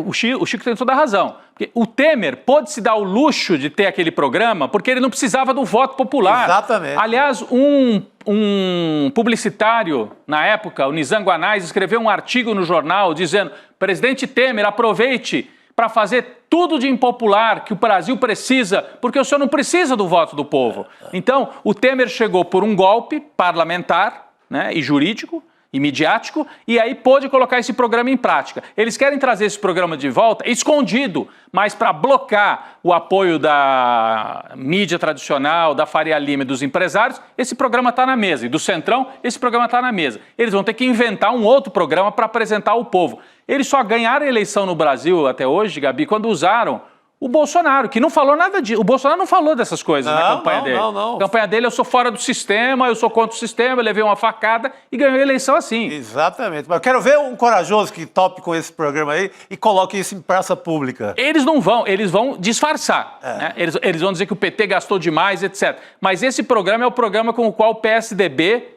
S8: o Chico tem toda a razão. Porque o Temer pôde se dar o luxo de ter aquele programa porque ele não precisava do voto popular.
S4: Exatamente.
S8: Aliás, um publicitário, na época, o Nizam Guanais, escreveu um artigo no jornal dizendo: presidente Temer, aproveite para fazer tudo de impopular que o Brasil precisa, porque o senhor não precisa do voto do povo. Então, o Temer chegou por um golpe parlamentar, né, e jurídico, e midiático, e aí pôde colocar esse programa em prática. Eles querem trazer esse programa de volta escondido, mas para bloquear o apoio da mídia tradicional, da Faria Lima e dos empresários, esse programa está na mesa. E do Centrão, esse programa está na mesa. Eles vão ter que inventar um outro programa para apresentar ao povo. Eles só ganharam a eleição no Brasil até hoje, Gabi, quando usaram o Bolsonaro, que não falou nada disso. O Bolsonaro não falou dessas coisas na campanha dele.
S4: Não.
S8: A campanha dele, eu sou fora do sistema, eu sou contra o sistema, eu levei uma facada e ganhei a eleição assim.
S4: Exatamente. Mas eu quero ver um corajoso que tope com esse programa aí e coloque isso em praça pública.
S8: Eles não vão, eles vão disfarçar. Né? Eles vão dizer que o PT gastou demais, etc. Mas esse programa é o programa com o qual o PSDB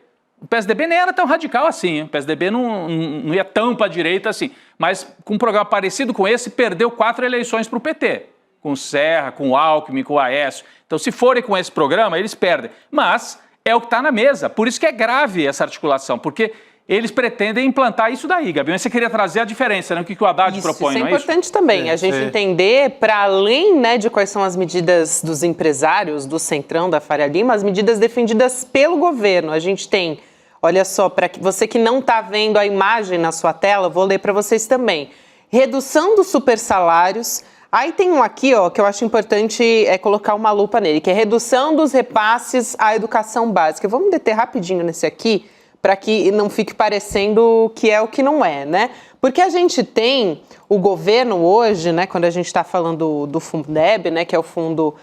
S8: nem era tão radical assim, hein? O PSDB não ia tão para a direita assim. Mas com um programa parecido com esse, perdeu 4 eleições para o PT. Com o Serra, com o Alckmin, com o Aécio. Então, se forem com esse programa, eles perdem. Mas é o que está na mesa. Por isso que é grave essa articulação, porque eles pretendem implantar isso daí, Gabi. Mas você queria trazer a diferença, né? O que o Haddad propõe,
S3: isso
S8: não
S3: é
S8: é isso?
S3: importante também, a gente entender, para além, né, de quais são as medidas dos empresários, do Centrão, da Faria Lima, as medidas defendidas pelo governo. A gente tem, olha só, para você que não está vendo a imagem na sua tela, vou ler para vocês também. Redução dos supersalários. Aí tem um aqui, ó, que eu acho importante colocar uma lupa nele, que é redução dos repasses à educação básica. Vamos deter rapidinho nesse aqui, para que não fique parecendo que é o que não é, né? Porque a gente tem o governo hoje, né, quando a gente está falando do Fundeb, né, que é o fundo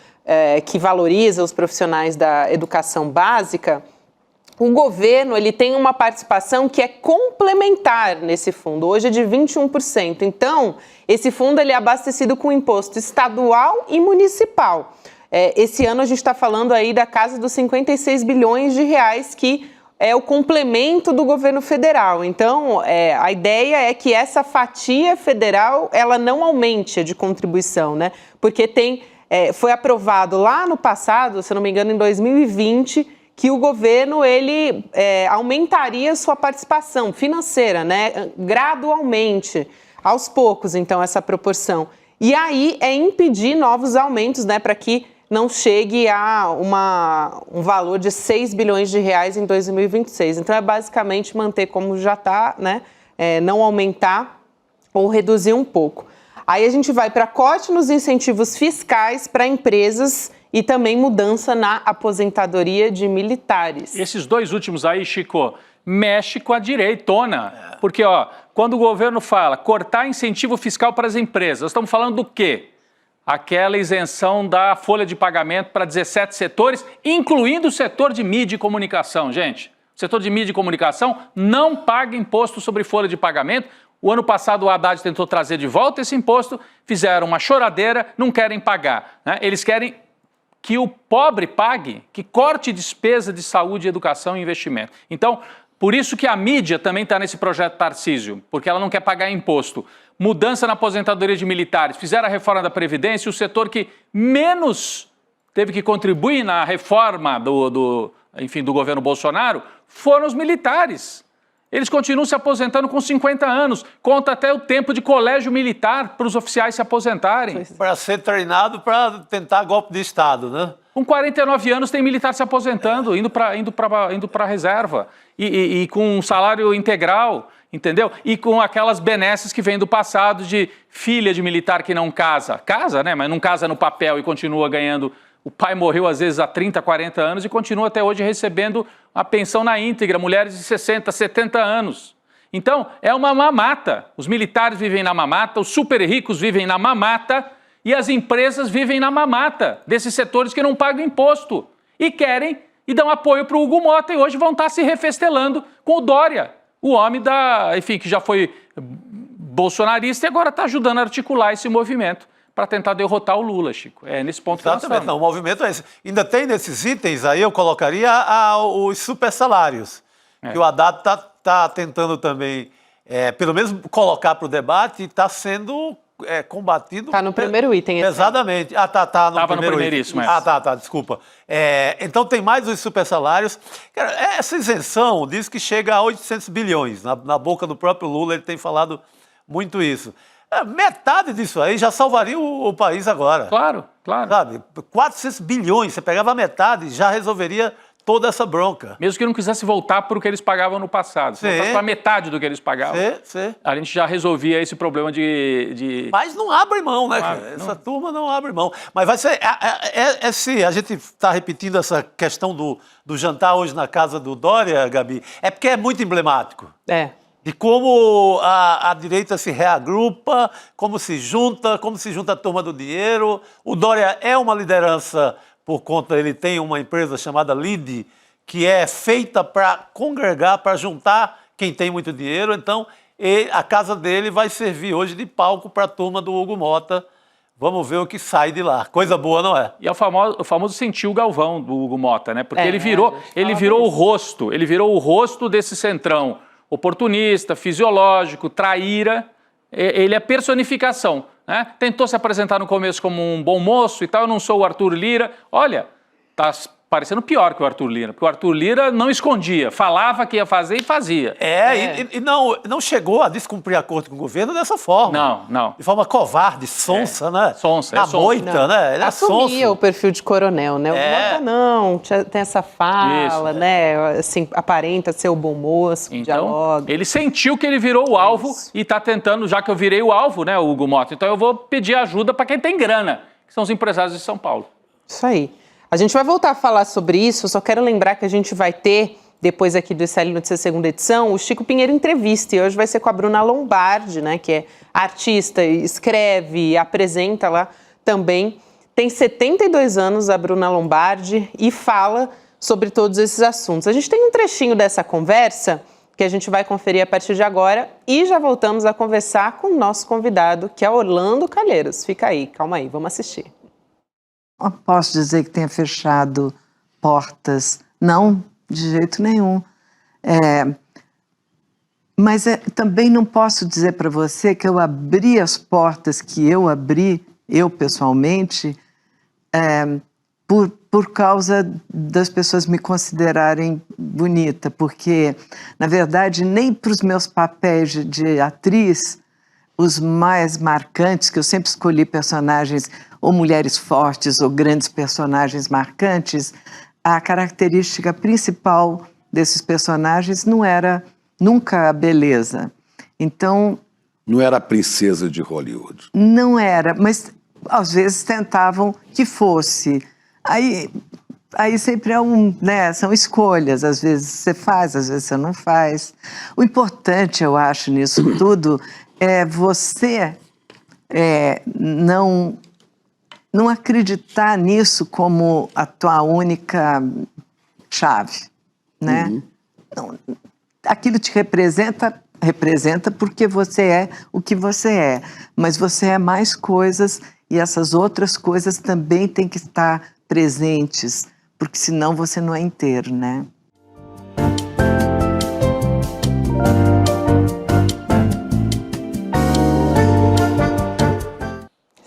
S3: que valoriza os profissionais da educação básica, o governo ele tem uma participação que é complementar nesse fundo, hoje é de 21%. Então, esse fundo ele é abastecido com imposto estadual e municipal. Esse ano a gente está falando aí da casa dos 56 bilhões de reais que é o complemento do governo federal. Então, a ideia é que essa fatia federal ela não aumente a de contribuição, né? Porque foi aprovado lá no passado, se não me engano, em 2020, que o governo ele aumentaria sua participação financeira, né? Gradualmente, aos poucos, então, essa proporção. E aí impedir novos aumentos, né? Para que não chegue a um valor de 6 bilhões de reais em 2026. Então, é basicamente manter como já está, né? Não aumentar ou reduzir um pouco. Aí a gente vai para corte nos incentivos fiscais para empresas e também mudança na aposentadoria de militares.
S8: Esses dois últimos aí, Chico, mexe com a direitona. Porque, ó, quando o governo fala cortar incentivo fiscal para as empresas, nós estamos falando do quê? Aquela isenção da folha de pagamento para 17 setores, incluindo o setor de mídia e comunicação, gente. O setor de mídia e comunicação não paga imposto sobre folha de pagamento. O ano passado o Haddad tentou trazer de volta esse imposto, fizeram uma choradeira, não querem pagar, né? Eles querem que o pobre pague, que corte despesa de saúde, educação e investimento. Então, por isso que a mídia também está nesse projeto Tarcísio, porque ela não quer pagar imposto. Mudança na aposentadoria de militares, fizeram a reforma da Previdência, o setor que menos teve que contribuir na reforma do governo Bolsonaro foram os militares. Eles continuam se aposentando com 50 anos, conta até o tempo de colégio militar para os oficiais se aposentarem.
S4: Para ser treinado para tentar golpe de Estado, né?
S8: Com 49 anos tem militar se aposentando, indo para a reserva, e com um salário integral, entendeu? E com aquelas benesses que vêm do passado de filha de militar que não casa. Casa, né? Mas não casa no papel e continua ganhando. O pai morreu às vezes há 30, 40 anos e continua até hoje recebendo a pensão na íntegra, mulheres de 60, 70 anos. Então, é uma mamata. Os militares vivem na mamata, os super ricos vivem na mamata e as empresas vivem na mamata desses setores que não pagam imposto e querem e dão apoio para o Hugo Mota e hoje vão estar se refestelando com o Dória, o homem que já foi bolsonarista e agora está ajudando a articular esse movimento para tentar derrotar o Lula, Chico. É nesse ponto que nós estamos.
S4: Não, o movimento é esse. Ainda tem nesses itens aí, eu colocaria os supersalários, que o Haddad está tentando também, pelo menos colocar para o debate e está sendo combatido...
S3: Está no primeiro item.
S4: Pesadamente. Tá no primeiro item. Desculpa. Então tem mais os supersalários. Cara, essa isenção diz que chega a 800 bilhões. Na boca do próprio Lula ele tem falado muito isso. Metade disso aí já salvaria o país agora.
S8: Claro, claro.
S4: Sabe? 400 bilhões, você pegava a metade, já resolveria toda essa bronca.
S8: Mesmo que não quisesse voltar para o que eles pagavam no passado. Se voltasse para metade do que eles pagavam, a gente já resolvia esse problema de...
S4: Mas não abre mão, né? Essa turma não abre mão. Mas vai ser... Se a gente está repetindo essa questão do jantar hoje na casa do Dória, Gabi, é porque é muito emblemático. De como a direita se reagrupa, como se junta a turma do dinheiro. O Dória é uma liderança por conta, ele tem uma empresa chamada LIDE, que é feita para congregar, para juntar quem tem muito dinheiro. Então, a casa dele vai servir hoje de palco para a turma do Hugo Mota. Vamos ver o que sai de lá. Coisa boa, não é?
S8: E é o famoso sentiu o Galvão do Hugo Mota, né? Porque ele virou o rosto desse centrão. Oportunista, fisiológico, traíra, ele é personificação, né? Tentou se apresentar no começo como um bom moço e tal, eu não sou o Arthur Lira, olha, está parecendo pior que o Arthur Lira, porque o Arthur Lira não escondia, falava que ia fazer e fazia.
S4: E não chegou a descumprir acordo com o governo dessa forma.
S8: Não.
S4: De forma covarde, sonsa, né?
S8: Sonsa,
S4: Na moita, né? Ele
S3: assumia o perfil de coronel, né? O Mota não, tem essa fala, né? Assim, aparenta ser o bom moço,
S8: então,
S3: dialoga.
S8: Ele sentiu que ele virou o alvo e está tentando, já que eu virei o alvo, né, Hugo Mota, então eu vou pedir ajuda para quem tem grana, que são os empresários de São Paulo.
S3: Isso aí. A gente vai voltar a falar sobre isso, só quero lembrar que a gente vai ter, depois aqui do ICL Notícias segunda edição, o Chico Pinheiro Entrevista, e hoje vai ser com a Bruna Lombardi, né, que é artista, escreve, apresenta lá também. Tem 72 anos a Bruna Lombardi e fala sobre todos esses assuntos. A gente tem um trechinho dessa conversa que a gente vai conferir a partir de agora e já voltamos a conversar com o nosso convidado, que é Orlando Calheiros. Fica aí, calma aí, vamos assistir.
S9: Não posso dizer que tenha fechado portas, não, de jeito nenhum. Mas também não posso dizer para você que eu abri as portas que eu abri, eu pessoalmente, por causa das pessoas me considerarem bonita, porque, na verdade, nem para os meus papéis de atriz, os mais marcantes, que eu sempre escolhi personagens ou mulheres fortes ou grandes personagens marcantes, a característica principal desses personagens não era nunca a beleza. Então...
S10: Não era a princesa de Hollywood.
S9: Não era, mas às vezes tentavam que fosse. Aí sempre são escolhas, às vezes você faz, às vezes você não faz. O importante, eu acho, nisso tudo é você não acreditar nisso como a tua única chave, né?
S10: Uhum.
S9: Não, aquilo te representa porque você é o que você é, mas você é mais coisas e essas outras coisas também têm que estar presentes, porque senão você não é inteiro, né?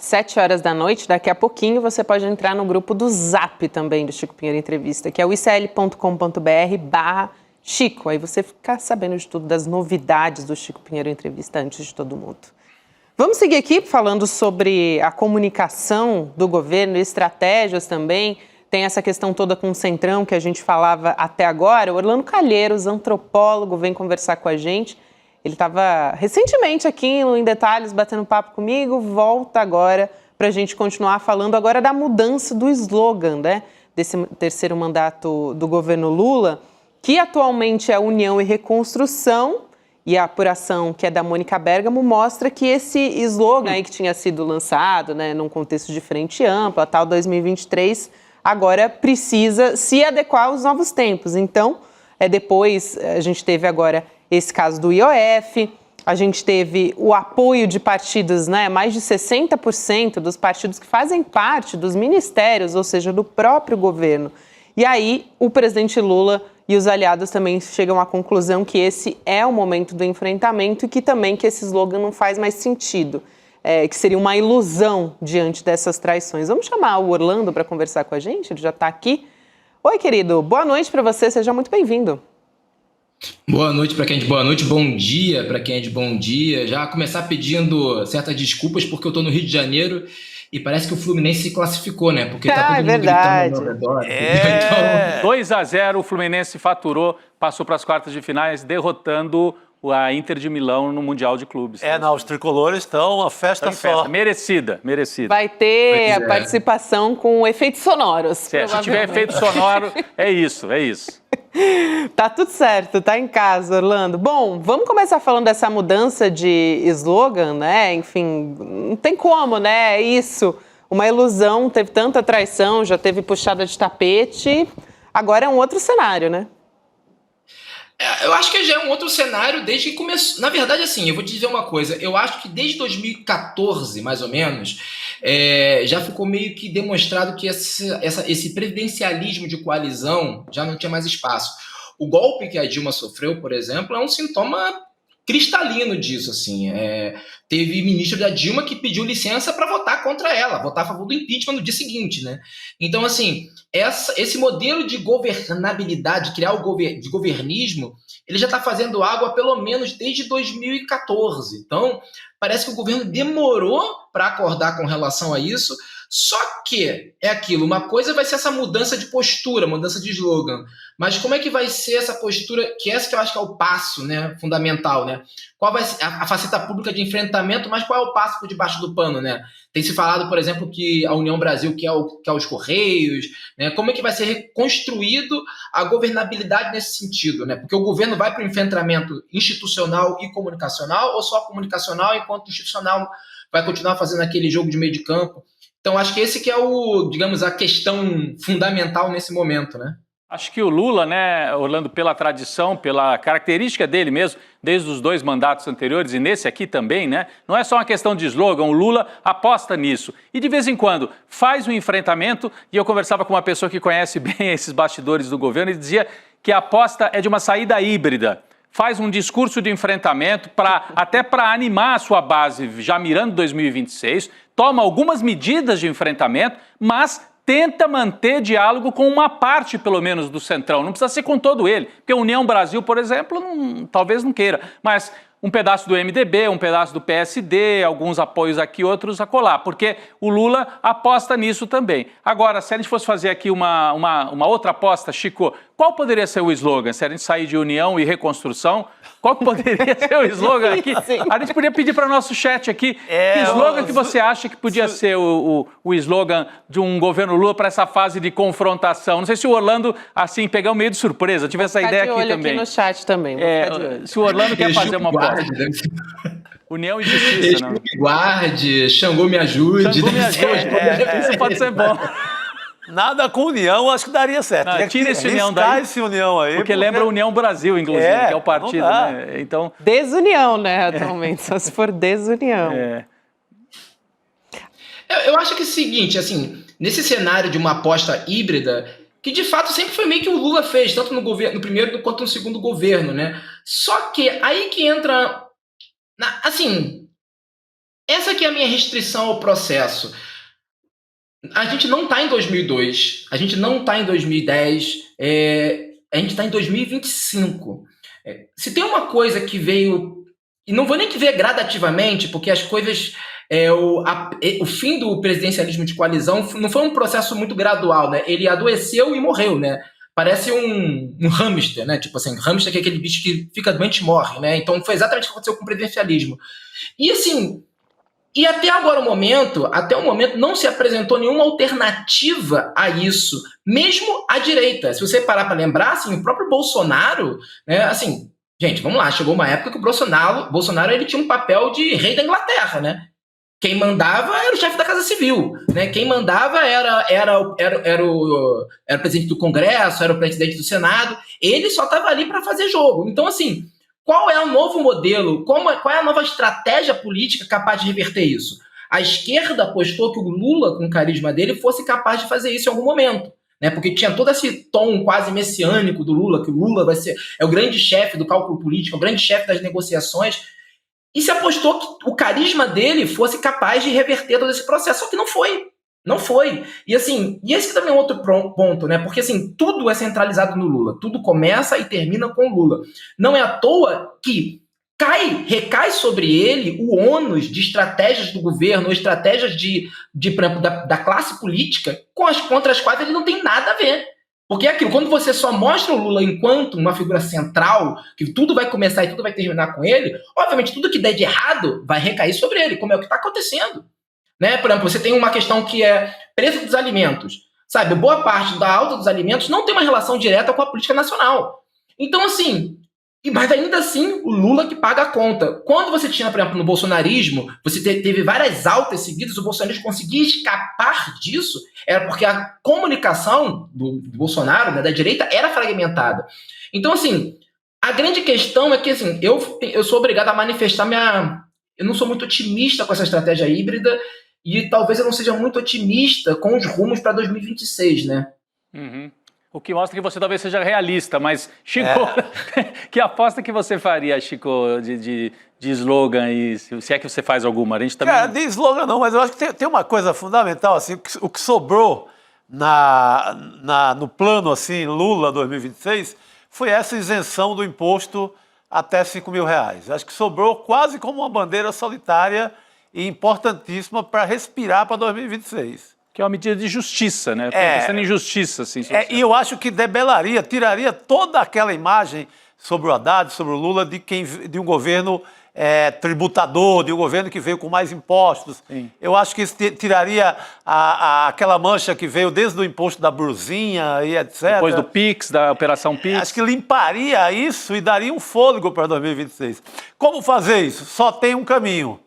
S3: 7h da noite, daqui a pouquinho você pode entrar no grupo do Zap também do Chico Pinheiro Entrevista, que é o icl.com.br/Chico. Aí você fica sabendo de tudo, das novidades do Chico Pinheiro Entrevista antes de todo mundo. Vamos seguir aqui falando sobre a comunicação do governo e estratégias também. Tem essa questão toda com o Centrão que a gente falava até agora. O Orlando Calheiros, antropólogo, vem conversar com a gente. Ele estava recentemente aqui no Em Detalhes batendo papo comigo, volta agora para a gente continuar falando agora da mudança do slogan, né, desse terceiro mandato do governo Lula, que atualmente é União e Reconstrução, e a apuração que é da Mônica Bergamo mostra que esse slogan aí que tinha sido lançado, né, num contexto de frente ampla, tal 2023, agora precisa se adequar aos novos tempos. Então, depois a gente teve agora esse caso do IOF, a gente teve o apoio de partidos, né, mais de 60% dos partidos que fazem parte dos ministérios, ou seja, do próprio governo. E aí o presidente Lula e os aliados também chegam à conclusão que esse é o momento do enfrentamento e que também que esse slogan não faz mais sentido, que seria uma ilusão diante dessas traições. Vamos chamar o Orlando para conversar com a gente? Ele já está aqui. Oi, querido. Boa noite para você. Seja muito bem-vindo.
S11: Boa noite para quem é de boa noite, bom dia para quem é de bom dia. Já começar pedindo certas desculpas porque eu tô no Rio de Janeiro e parece que o Fluminense se classificou, né? Porque tá todo mundo
S3: verdade.
S11: gritando ao redor.
S8: Então... 2-0, o Fluminense faturou, passou para as quartas de finais, derrotando a Inter de Milão no Mundial de Clubes.
S4: Os tricolores estão uma festa só.
S8: Merecida.
S3: Vai ter a participação com efeitos sonoros.
S8: Se tiver efeito sonoro, é isso.
S3: Tá tudo certo, tá em casa, Orlando. Bom, vamos começar falando dessa mudança de slogan, né? Enfim, não tem como, né? É isso, uma ilusão, teve tanta traição, já teve puxada de tapete, agora é um outro cenário, né?
S11: Eu acho que já é um outro cenário desde que começou. Na verdade, assim, eu vou te dizer uma coisa. Eu acho que desde 2014, mais ou menos, já ficou meio que demonstrado que esse presidencialismo de coalizão já não tinha mais espaço. O golpe que a Dilma sofreu, por exemplo, é um sintoma cristalino disso, assim. Teve ministro da Dilma que pediu licença para votar contra ela, votar a favor do impeachment no dia seguinte, né? Então, assim, esse modelo de governabilidade, criar de governismo, ele já está fazendo água pelo menos desde 2014. Então, parece que o governo demorou para acordar com relação a isso. Só que é aquilo, uma coisa vai ser essa mudança de postura, mudança de slogan, mas como é que vai ser essa postura, que essa que eu acho que é o passo, né, fundamental, né? Qual vai ser a faceta pública de enfrentamento, mas qual é o passo por debaixo do pano, né? Tem se falado, por exemplo, que a União Brasil quer os Correios, né? Como é que vai ser reconstruído a governabilidade nesse sentido, né? Porque o governo vai para o enfrentamento institucional e comunicacional, ou só comunicacional, enquanto o institucional vai continuar fazendo aquele jogo de meio de campo? Então, acho que esse que é digamos, a questão fundamental nesse momento, né?
S8: Acho que o Lula, né, Orlando, pela tradição, pela característica dele mesmo, desde os 2 mandatos anteriores e nesse aqui também, né, não é só uma questão de slogan, o Lula aposta nisso. E de vez em quando faz um enfrentamento, e eu conversava com uma pessoa que conhece bem esses bastidores do governo e dizia que a aposta é de uma saída híbrida. Faz um discurso de enfrentamento até para animar a sua base, já mirando 2026, toma algumas medidas de enfrentamento, mas tenta manter diálogo com uma parte, pelo menos, do Centrão. Não precisa ser com todo ele, porque a União Brasil, por exemplo, talvez não queira, mas um pedaço do MDB, um pedaço do PSD, alguns apoios aqui, outros acolá, porque o Lula aposta nisso também. Agora, se a gente fosse fazer aqui uma outra aposta, Chico, qual poderia ser o slogan? Se a gente sair de união e reconstrução, qual poderia ser o slogan aqui? A gente podia pedir para o nosso chat aqui, que slogan que você acha que podia ser o slogan de um governo Lula para essa fase de confrontação? Não sei se o Orlando, assim, pegar o meio de surpresa, tive essa ideia aqui também.
S3: Aqui no chat também.
S8: Se o Orlando quer fazer uma aposta. União e Justiça, não?
S11: Me guarde, Xangô me ajude.
S8: Xangô me ajude. Isso pode ser bom.
S4: Nada com União, acho que daria certo.
S8: Não, tira esse União daí.
S4: Esse União aí.
S8: Porque lembra a União Brasil, inclusive, que é o partido, né? Então...
S3: Desunião, né, atualmente, só se for desunião.
S11: Eu acho que é o seguinte, assim, nesse cenário de uma aposta híbrida, que de fato sempre foi meio que o Lula fez, tanto no primeiro quanto no segundo governo, né? Só que aí que entra... assim, essa que é a minha restrição ao processo. A gente não está em 2002, a gente não está em 2010, a gente está em 2025. Se tem uma coisa que veio, e não vou nem ver gradativamente, porque as coisas, o fim do presidencialismo de coalizão não foi um processo muito gradual, né? Ele adoeceu e morreu, né? Parece um hamster, né? Tipo assim, hamster que é aquele bicho que fica doente e morre, né? Então foi exatamente o que aconteceu com o presidencialismo. E assim... E até o momento não se apresentou nenhuma alternativa a isso, mesmo à direita. Se você parar para lembrar, assim, o próprio Bolsonaro, né, assim, gente, vamos lá, chegou uma época que o Bolsonaro ele tinha um papel de rei da Inglaterra, né? Quem mandava era o chefe da Casa Civil, né? Quem mandava era o presidente do Congresso, era o presidente do Senado. Ele só estava ali para fazer jogo. Então, assim, qual é o novo modelo? Qual é a nova estratégia política capaz de reverter isso? A esquerda apostou que o Lula, com o carisma dele, fosse capaz de fazer isso em algum momento, né? Porque tinha todo esse tom quase messiânico do Lula, que o Lula é o grande chefe do cálculo político, o grande chefe das negociações, e se apostou que o carisma dele fosse capaz de reverter todo esse processo, só que não foi. Não foi. E assim, e esse também é outro ponto, né? Porque assim, tudo é centralizado no Lula. Tudo começa e termina com o Lula. Não é à toa que recai sobre ele o ônus de estratégias do governo, ou estratégias da classe política contra as quais ele não tem nada a ver. Porque é aquilo, quando você só mostra o Lula enquanto uma figura central, que tudo vai começar e tudo vai terminar com ele, obviamente tudo que der de errado vai recair sobre ele, como é o que está acontecendo. Né? Por exemplo, você tem uma questão que é preço dos alimentos. Sabe, boa parte da alta dos alimentos não tem uma relação direta com a política nacional. Então, assim, mas ainda assim, o Lula que paga a conta. Quando você tinha, por exemplo, no bolsonarismo, você teve várias altas seguidas, o bolsonarismo conseguia escapar disso, era porque a comunicação do Bolsonaro, né, da direita, era fragmentada. Então, assim, a grande questão é que, assim, eu sou obrigado a manifestar eu não sou muito otimista com essa estratégia híbrida, e talvez eu não seja muito otimista com os rumos para 2026, né?
S8: Uhum. O que mostra que você talvez seja realista, mas, Chico, que aposta que você faria, Chico, de slogan, e se é que você faz alguma? A gente também...
S4: Cara, de slogan não, mas eu acho que tem uma coisa fundamental, assim, o que sobrou no plano, assim, Lula 2026, foi essa isenção do imposto até R$5.000. Acho que sobrou quase como uma bandeira solitária e importantíssima para respirar para 2026.
S8: Que é uma medida de justiça, né? Pensando em justiça, assim.
S4: E eu acho que debelaria, tiraria toda aquela imagem sobre o Haddad, sobre o Lula, de um governo tributador, de um governo que veio com mais impostos.
S8: Sim.
S4: Eu acho que isso tiraria aquela mancha que veio desde o imposto da brusinha e etc.
S8: Depois do PIX, da Operação PIX.
S4: Acho que limparia isso e daria um fôlego para 2026. Como fazer isso? Só tem um caminho.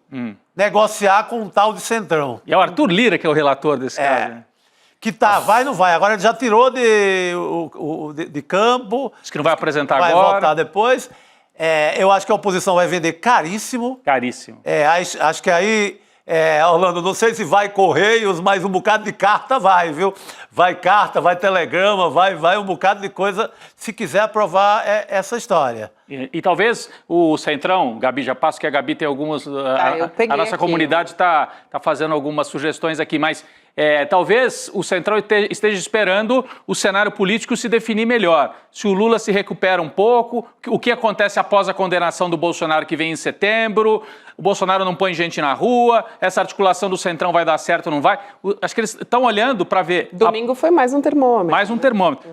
S4: Negociar com um tal de Centrão.
S8: E é o Arthur Lira que é o relator desse caso. Né?
S4: Que vai, não vai. Agora ele já tirou de campo.
S8: Acho que não vai apresentar
S4: vai
S8: agora.
S4: Vai voltar depois. Eu acho que a oposição vai vender caríssimo.
S8: Caríssimo.
S4: Acho que aí, Orlando, não sei se vai Correios, mas um bocado de carta vai, viu? Vai carta, vai telegrama, vai um bocado de coisa, se quiser aprovar essa história.
S8: E talvez o Centrão, Gabi, já passo que a Gabi tem algumas... a nossa comunidade está fazendo algumas sugestões aqui, mas talvez o Centrão esteja esperando o cenário político se definir melhor. Se o Lula se recupera um pouco, o que acontece após a condenação do Bolsonaro que vem em setembro, o Bolsonaro não põe gente na rua, essa articulação do Centrão vai dar certo ou não vai? Acho que eles estão olhando para ver...
S3: Domingo foi mais um termômetro.
S8: Mais um termômetro.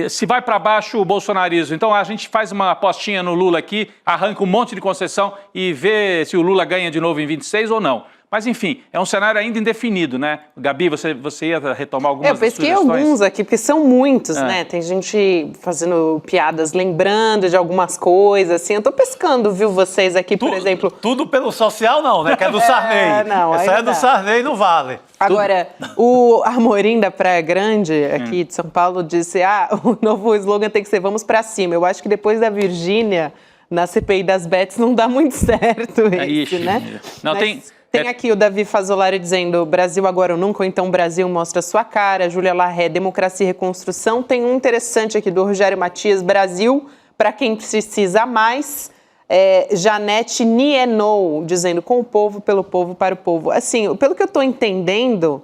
S8: Se vai para baixo o bolsonarismo, então a gente faz uma apostinha no Lula aqui, arranca um monte de concessão e vê se o Lula ganha de novo em 26 ou não. Mas, enfim, é um cenário ainda indefinido, né? Gabi, você ia retomar algumas sugestões?
S3: Eu pesquei alguns aqui, porque são muitos, né? Tem gente fazendo piadas, lembrando de algumas coisas, assim. Eu tô pescando, viu, vocês aqui, por exemplo...
S4: Tudo pelo social não, né? Que é do Sarney.
S3: Não,
S4: essa é do Sarney, não vale.
S3: Agora, o Amorim da Praia Grande, aqui de São Paulo, disse, o novo slogan tem que ser vamos pra cima. Eu acho que depois da Virgínia, na CPI das Bets, não dá muito certo isso, né?
S8: Não,
S3: Tem aqui o Davi Fazolari dizendo Brasil agora ou nunca, ou então Brasil mostra sua cara. Júlia Larré, Democracia e Reconstrução. Tem um interessante aqui do Rogério Matias, Brasil, para quem precisa mais. Janete Nienou, dizendo com o povo, pelo povo, para o povo. Assim, pelo que eu estou entendendo,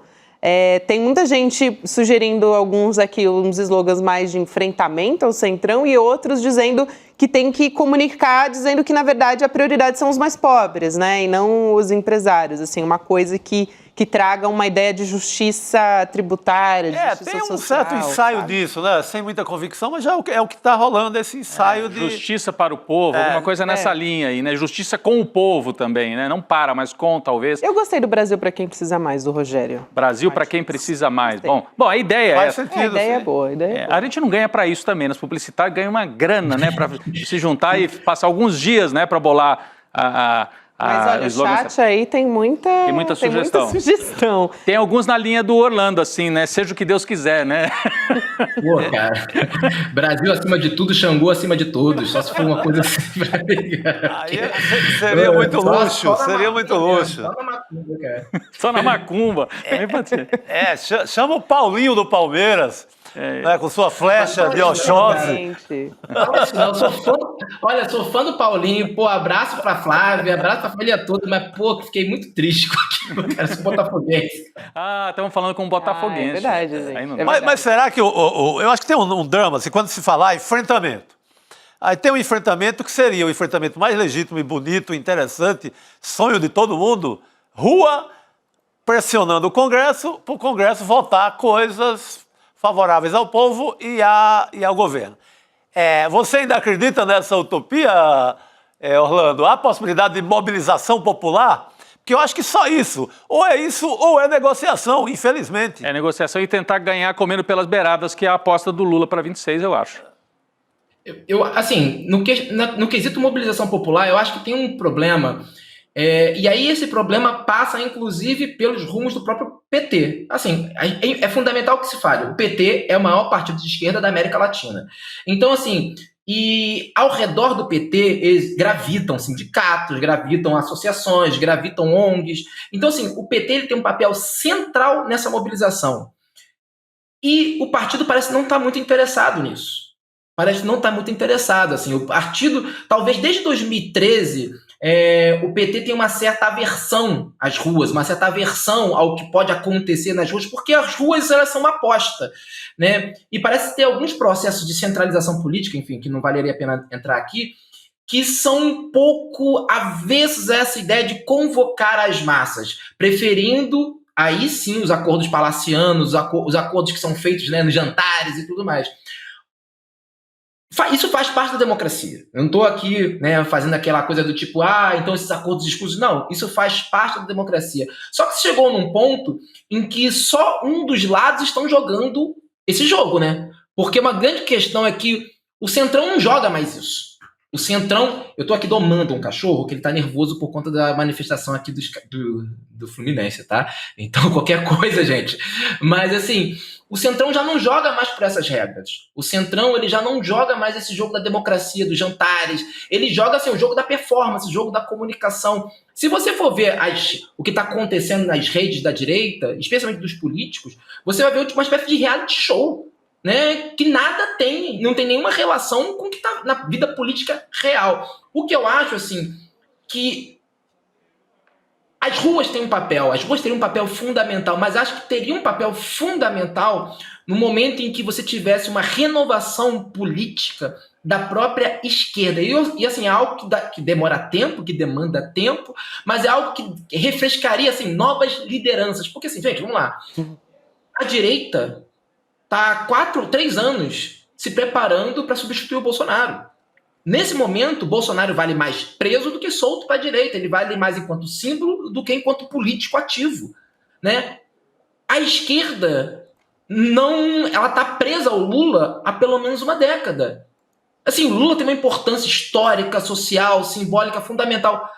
S3: tem muita gente sugerindo alguns aqui, uns slogans mais de enfrentamento ao Centrão e outros dizendo que tem que comunicar, dizendo que, na verdade, a prioridade são os mais pobres, né? E não os empresários. Assim, uma coisa que traga uma ideia de justiça tributária, de justiça
S4: tem um
S3: social,
S4: certo ensaio
S3: sabe?
S4: disso, né? Sem muita convicção, mas já é o que está rolando, esse ensaio de...
S8: Justiça para o povo, alguma coisa nessa linha aí, né? Justiça com o povo também, né? Não para, mas com, talvez.
S3: Eu gostei do Brasil para quem precisa mais, do Rogério.
S8: Brasil para quem precisa mais. Bom, a ideia
S4: Faz sentido,
S3: a ideia é boa, a ideia é boa.
S8: A gente não ganha para isso também, nas publicitários ganha uma grana, né? Para se juntar e passar alguns dias, né? Para bolar
S3: Mas olha, o chat aí tem muita sugestão.
S8: Tem alguns na linha do Orlando, assim, né? Seja o que Deus quiser, né?
S11: Pô, cara. Brasil acima de tudo, Xangô acima de todos. Só se for uma coisa assim pra pegar.
S4: Seria muito luxo, seria muito luxo.
S11: Só na macumba, cara.
S8: Só na macumba. Também pode ser.
S4: Chama o Paulinho do Palmeiras. Né, com sua flecha de Oxóssi.
S11: Sou fã do Paulinho, pô, abraço pra Flávia, abraço pra família toda, mas, pô, fiquei muito triste com aquilo, cara, sou botafoguense.
S8: Estamos falando com um botafoguense.
S3: É verdade, gente.
S4: Mas será que, eu acho que tem um drama, assim, quando se falar enfrentamento. Aí tem um enfrentamento que seria o enfrentamento mais legítimo e bonito, interessante, sonho de todo mundo, rua, pressionando o Congresso, para o Congresso votar coisas favoráveis ao povo e ao governo. Você ainda acredita nessa utopia, Orlando? Há possibilidade de mobilização popular? Porque eu acho que só isso ou é negociação, infelizmente.
S8: É negociação e tentar ganhar comendo pelas beiradas, que é a aposta do Lula para 26, eu acho.
S11: Assim, no quesito mobilização popular, eu acho que tem um problema. E aí esse problema passa, inclusive, pelos rumos do próprio PT. Assim, é fundamental que se fale. O PT é o maior partido de esquerda da América Latina. Então, assim, e ao redor do PT eles gravitam sindicatos, gravitam associações, gravitam ONGs. Então, assim, o PT ele tem um papel central nessa mobilização. E o partido parece não estar muito interessado nisso. Parece não estar muito interessado. Assim, o partido, talvez desde 2013, o PT tem uma certa aversão às ruas, uma certa aversão ao que pode acontecer nas ruas, porque as ruas elas são uma aposta, né? E parece ter alguns processos de centralização política, enfim, que não valeria a pena entrar aqui, que são um pouco avessos a essa ideia de convocar as massas, preferindo, aí sim, os acordos palacianos, os acordos que são feitos, né, nos jantares e tudo mais. Isso faz parte da democracia. Eu não estou aqui, né, fazendo aquela coisa do tipo, então esses acordos escusos. Não, isso faz parte da democracia. Só que chegou num ponto em que só um dos lados estão jogando esse jogo, né? Porque uma grande questão é que o Centrão não joga mais isso. O Centrão, eu tô aqui domando um cachorro que ele tá nervoso por conta da manifestação aqui do Fluminense, tá? Então qualquer coisa, gente. Mas assim, o Centrão já não joga mais por essas regras. O Centrão, ele já não joga mais esse jogo da democracia, dos jantares. Ele joga assim, o jogo da performance, o jogo da comunicação. Se você for ver o que está acontecendo nas redes da direita, especialmente dos políticos, você vai ver uma espécie de reality show, né, que não tem nenhuma relação com o que está na vida política real. O que eu acho, assim, que as ruas têm um papel, as ruas teriam um papel fundamental, mas acho que teria um papel fundamental no momento em que você tivesse uma renovação política da própria esquerda. E assim, é algo que demora tempo, que demanda tempo, mas é algo que refrescaria, assim, novas lideranças. Porque, assim, gente, vamos lá. A direita está há 3 anos se preparando para substituir o Bolsonaro. Nesse momento, o Bolsonaro vale mais preso do que solto para a direita. Ele vale mais enquanto símbolo do que enquanto político ativo, né? A esquerda ela está presa ao Lula há pelo menos uma década. Assim, o Lula tem uma importância histórica, social, simbólica, fundamental.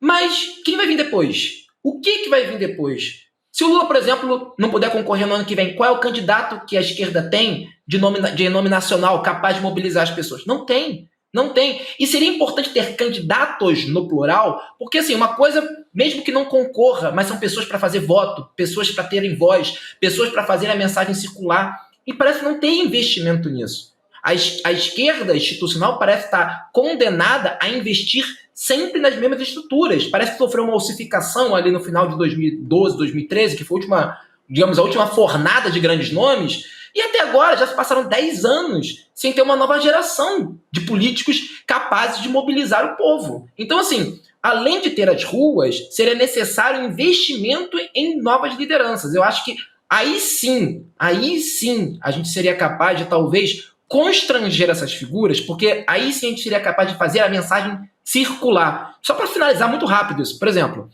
S11: Mas quem vai vir depois? O que vai vir depois? Se o Lula, por exemplo, não puder concorrer no ano que vem, qual é o candidato que a esquerda tem de nome nacional capaz de mobilizar as pessoas? Não tem. Não tem. E seria importante ter candidatos no plural, porque assim, uma coisa, mesmo que não concorra, mas são pessoas para fazer voto, pessoas para terem voz, pessoas para fazer a mensagem circular. E parece que não tem investimento nisso. A esquerda institucional parece estar condenada a investir sempre nas mesmas estruturas. Parece que sofreu uma ossificação ali no final de 2012, 2013, que foi a última fornada de grandes nomes, e até agora já se passaram 10 anos sem ter uma nova geração de políticos capazes de mobilizar o povo. Então, assim, além de ter as ruas, seria necessário investimento em novas lideranças. Eu acho que aí sim, a gente seria capaz de talvez constranger essas figuras, porque aí sim a gente seria capaz de fazer a mensagem circular. Só para finalizar muito rápido isso, por exemplo,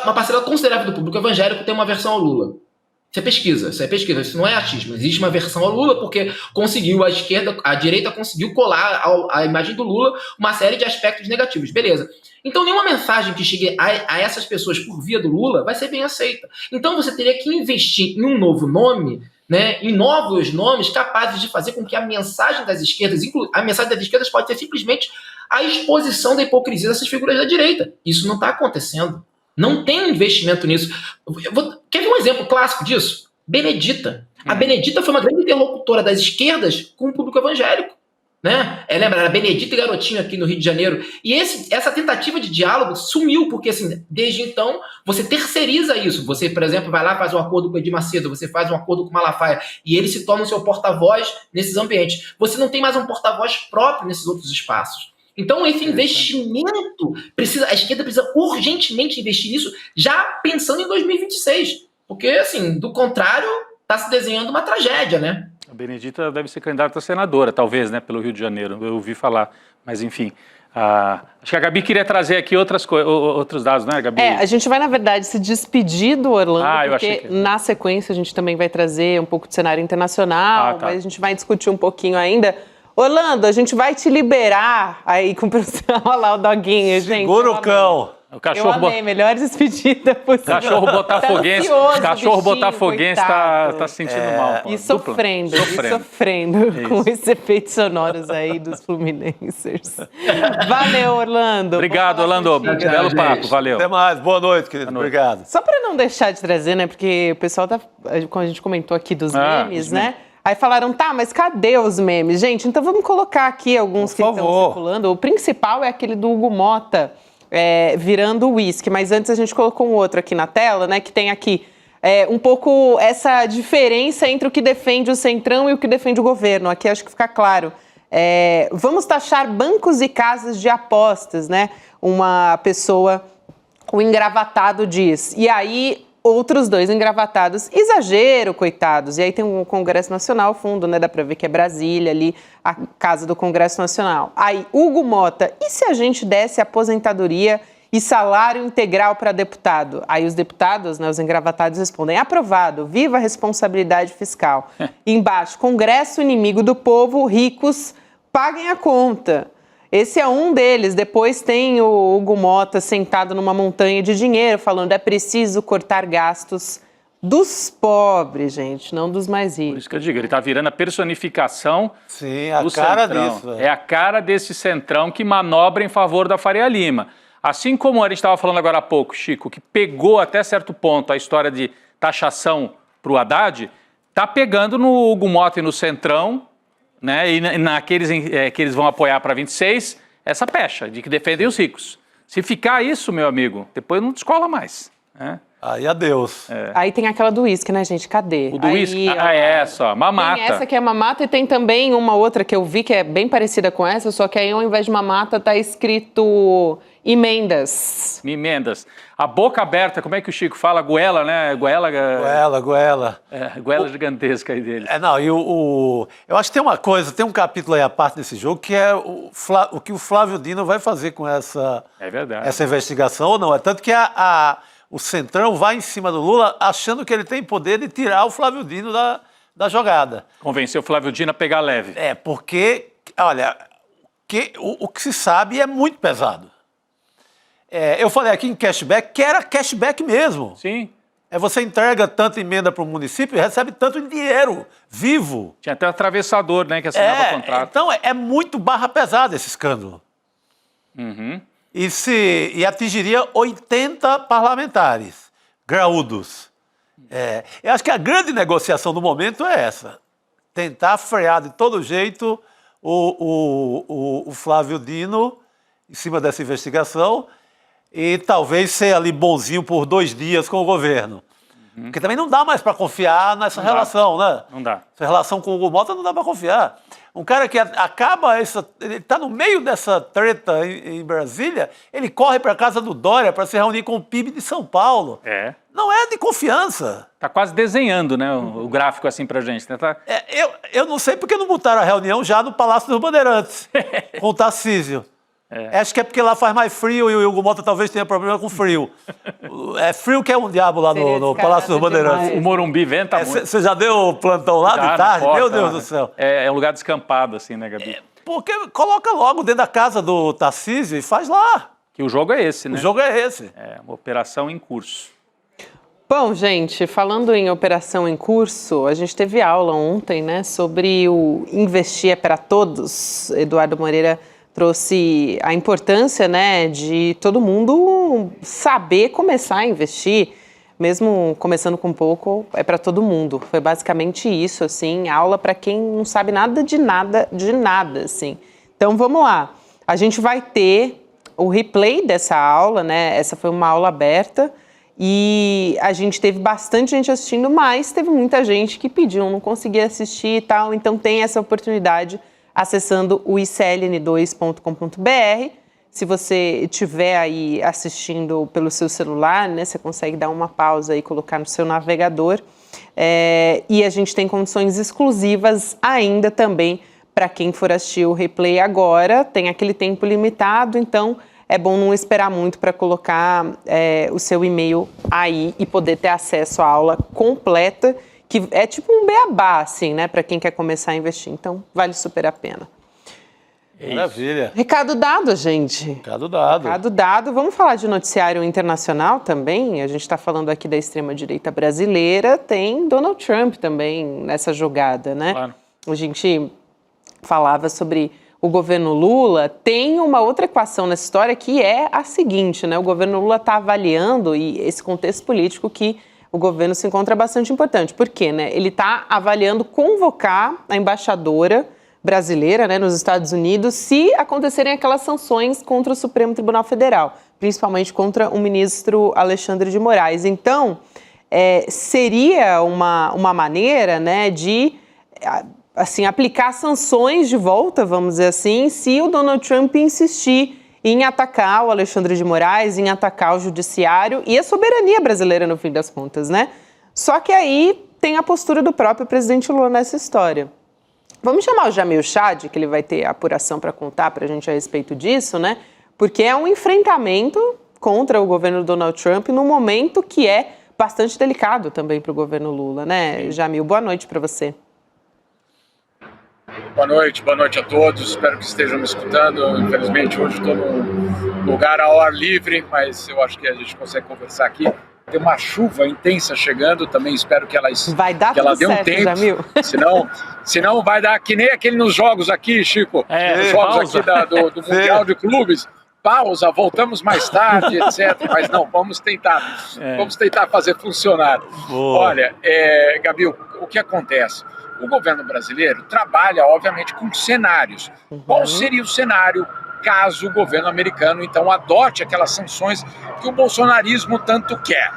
S11: uma parcela considerável do público evangélico tem uma aversão ao Lula. Isso é pesquisa, isso não é achismo. Existe uma aversão ao Lula porque a direita conseguiu colar à imagem do Lula uma série de aspectos negativos. Beleza. Então nenhuma mensagem que chegue a essas pessoas por via do Lula vai ser bem aceita. Então você teria que investir em um novo nome, né, em novos nomes capazes de fazer com que a mensagem das esquerdas, pode ser simplesmente a exposição da hipocrisia dessas figuras da direita. Isso não está acontecendo. Não tem investimento nisso. Quer ver um exemplo clássico disso? Benedita. A Benedita foi uma grande interlocutora das esquerdas com o público evangélico, né? Lembra, era Benedita e Garotinho aqui no Rio de Janeiro. E essa tentativa de diálogo sumiu, porque assim, desde então você terceiriza isso. Você, por exemplo, vai lá, faz um acordo com o Edir Macedo, você faz um acordo com o Malafaia, e ele se torna o seu porta-voz nesses ambientes. Você não tem mais um porta-voz próprio nesses outros espaços. Então, esse investimento, a esquerda precisa urgentemente investir nisso, já pensando em 2026. Porque, assim, do contrário, está se desenhando uma tragédia, né?
S8: A Benedita deve ser candidata a senadora, talvez, né, pelo Rio de Janeiro. Eu ouvi falar, mas enfim. Acho que a Gabi queria trazer aqui outros dados, né, Gabi?
S3: A gente vai, na verdade, se despedir do Orlando, porque na sequência a gente também vai trazer um pouco de cenário internacional, mas a gente vai discutir um pouquinho ainda. Orlando, a gente vai te liberar aí com o pessoal. Olha lá o doguinho, gente.
S4: Segura o cão.
S8: O cachorro
S3: eu amei, melhor despedida possível.
S8: Cachorro botafoguense, botafoguense tá se sentindo mal.
S3: E sofrendo com esses efeitos sonoros aí dos fluminenses. Valeu, Orlando.
S8: Obrigado, Orlando. Belo papo, valeu.
S4: Até mais, boa noite, querido. Obrigado.
S3: Só para não deixar de trazer, né? Porque o pessoal quando a gente comentou aqui dos memes, né? Aí falaram, tá, mas cadê os memes? Gente, então vamos colocar aqui alguns que estão circulando. O principal é aquele do Hugo Motta virando uísque. Mas antes a gente colocou um outro aqui na tela, né? Que tem aqui um pouco essa diferença entre o que defende o Centrão e o que defende o governo. Aqui acho que fica claro. Vamos taxar bancos e casas de apostas, né? Uma pessoa, o engravatado diz. E aí, outros dois engravatados, exagero, coitados. E aí tem o Congresso Nacional, fundo, né? Dá pra ver que é Brasília ali, a casa do Congresso Nacional. Aí, Hugo Motta, e se a gente desse aposentadoria e salário integral para deputado? Aí os deputados, né, os engravatados respondem, aprovado, viva a responsabilidade fiscal. Embaixo, Congresso inimigo do povo, ricos, paguem a conta. Esse é um deles. Depois tem o Hugo Motta sentado numa montanha de dinheiro, falando é preciso cortar gastos dos pobres, gente, não dos mais ricos.
S8: Por isso que eu digo, ele está virando a personificação
S4: do cara
S8: Centrão.
S4: disso.
S8: É a cara desse Centrão que manobra em favor da Faria Lima. Assim como a gente estava falando agora há pouco, Chico, que pegou até certo ponto a história de taxação para o Haddad, está pegando no Hugo Motta e no Centrão, né, e naqueles que eles vão apoiar para 26, essa pecha de que defendem os ricos. Se ficar isso, meu amigo, depois não descola mais. Né?
S4: Aí, adeus.
S3: Aí tem aquela do uísque, né, gente? Cadê?
S8: O do uísque? É essa, mamata.
S3: Tem essa que é mamata e tem também uma outra que eu vi que é bem parecida com essa, só que aí ao invés de mamata tá escrito emendas.
S8: Emendas. A boca aberta, como é que o Chico fala? Goela, né? Goela. Goela gigantesca aí dele.
S4: Eu acho que tem uma coisa, tem um capítulo aí à parte desse jogo, que é o que o Flávio Dino vai fazer com essa investigação ou não. É tanto que o Centrão vai em cima do Lula achando que ele tem poder de tirar o Flávio Dino da jogada.
S8: Convenceu o Flávio Dino a pegar leve.
S4: Porque, olha, o que se sabe é muito pesado. Eu falei aqui em cashback, que era cashback mesmo.
S8: Sim.
S4: Você entrega tanta emenda para o município e recebe tanto dinheiro, vivo.
S8: Tinha até atravessador, né, que assinava contrato.
S4: Então, é muito barra pesada esse escândalo.
S8: Uhum.
S4: E atingiria 80 parlamentares graúdos. Eu acho que a grande negociação do momento é essa. Tentar frear de todo jeito o Flávio Dino em cima dessa investigação e talvez ser ali bonzinho por 2 dias com o governo. Uhum. Porque também não dá mais para confiar nessa relação, né?
S8: Não dá.
S4: Essa relação com o Hugo Motta não dá para confiar. Um cara que ele está no meio dessa treta em Brasília, ele corre para a casa do Dória para se reunir com o PIB de São Paulo. Não é de confiança.
S8: Tá quase desenhando, né, o gráfico assim pra gente, né?
S4: Eu não sei porque não botaram a reunião já no Palácio dos Bandeirantes, com o Tarcísio. Acho que é porque lá faz mais frio e o Hugo Motta talvez tenha problema com frio. É frio que é um diabo lá no Palácio dos Bandeirantes.
S8: O Morumbi venta muito.
S4: Você já deu plantão lá de tarde? Meu Deus do céu.
S8: É um lugar descampado, assim, né, Gabi?
S4: Porque coloca logo dentro da casa do Tarcísio e faz lá.
S8: Que o jogo é esse, né?
S4: O jogo é esse.
S8: É uma operação em curso.
S3: Bom, gente, falando em operação em curso, a gente teve aula ontem, né, sobre o Investir é para Todos. Eduardo Moreira trouxe a importância, né, de todo mundo saber começar a investir, mesmo começando com pouco, é para todo mundo. Foi basicamente isso, assim, aula para quem não sabe nada, assim. Então, vamos lá. A gente vai ter o replay dessa aula, né, essa foi uma aula aberta, e a gente teve bastante gente assistindo, mas teve muita gente que pediu, não conseguia assistir e tal, então tem essa oportunidade acessando o icln2.com.br. Se você estiver aí assistindo pelo seu celular, né, você consegue dar uma pausa e colocar no seu navegador. E a gente tem condições exclusivas ainda também para quem for assistir o replay agora. Tem aquele tempo limitado, então é bom não esperar muito para colocar o seu e-mail aí e poder ter acesso à aula completa, que é tipo um beabá, assim, né, para quem quer começar a investir. Então, vale super a pena.
S4: Maravilha.
S3: Recado dado, gente.
S4: Recado dado.
S3: Recado dado. Vamos falar de noticiário internacional também. A gente está falando aqui da extrema-direita brasileira. Tem Donald Trump também nessa jogada, né?
S8: Claro.
S3: A gente falava sobre o governo Lula, tem uma outra equação nessa história que é a seguinte, né? O governo Lula está avaliando, e esse contexto político que o governo se encontra é bastante importante. Por quê, né? Ele está avaliando convocar a embaixadora brasileira, né, nos Estados Unidos, se acontecerem aquelas sanções contra o Supremo Tribunal Federal, principalmente contra o ministro Alexandre de Moraes. Então, seria uma maneira, né, de assim, aplicar sanções de volta, vamos dizer assim, se o Donald Trump insistir em atacar o Alexandre de Moraes, em atacar o judiciário e a soberania brasileira, no fim das contas, né? Só que aí tem a postura do próprio presidente Lula nessa história. Vamos chamar o Jamil Chad, que ele vai ter apuração para contar para a gente a respeito disso, né? Porque é um enfrentamento contra o governo Donald Trump num momento que é bastante delicado também para o governo Lula, né? Jamil, boa noite para você.
S12: Boa noite a todos, espero que estejam me escutando. Infelizmente hoje estou num lugar ao ar livre, mas eu acho que a gente consegue conversar aqui. Tem uma chuva intensa chegando, também espero que ela dê um tempo, Jamil. Senão vai dar que nem aquele nos jogos aqui, Chico, os jogos aqui do Mundial de Clubes. Pausa, voltamos mais tarde, etc. Mas não, vamos tentar fazer funcionar. Olha, Gabi, o que acontece? O governo brasileiro trabalha, obviamente, com cenários. Qual seria o cenário caso o governo americano, então, adote aquelas sanções que o bolsonarismo tanto quer?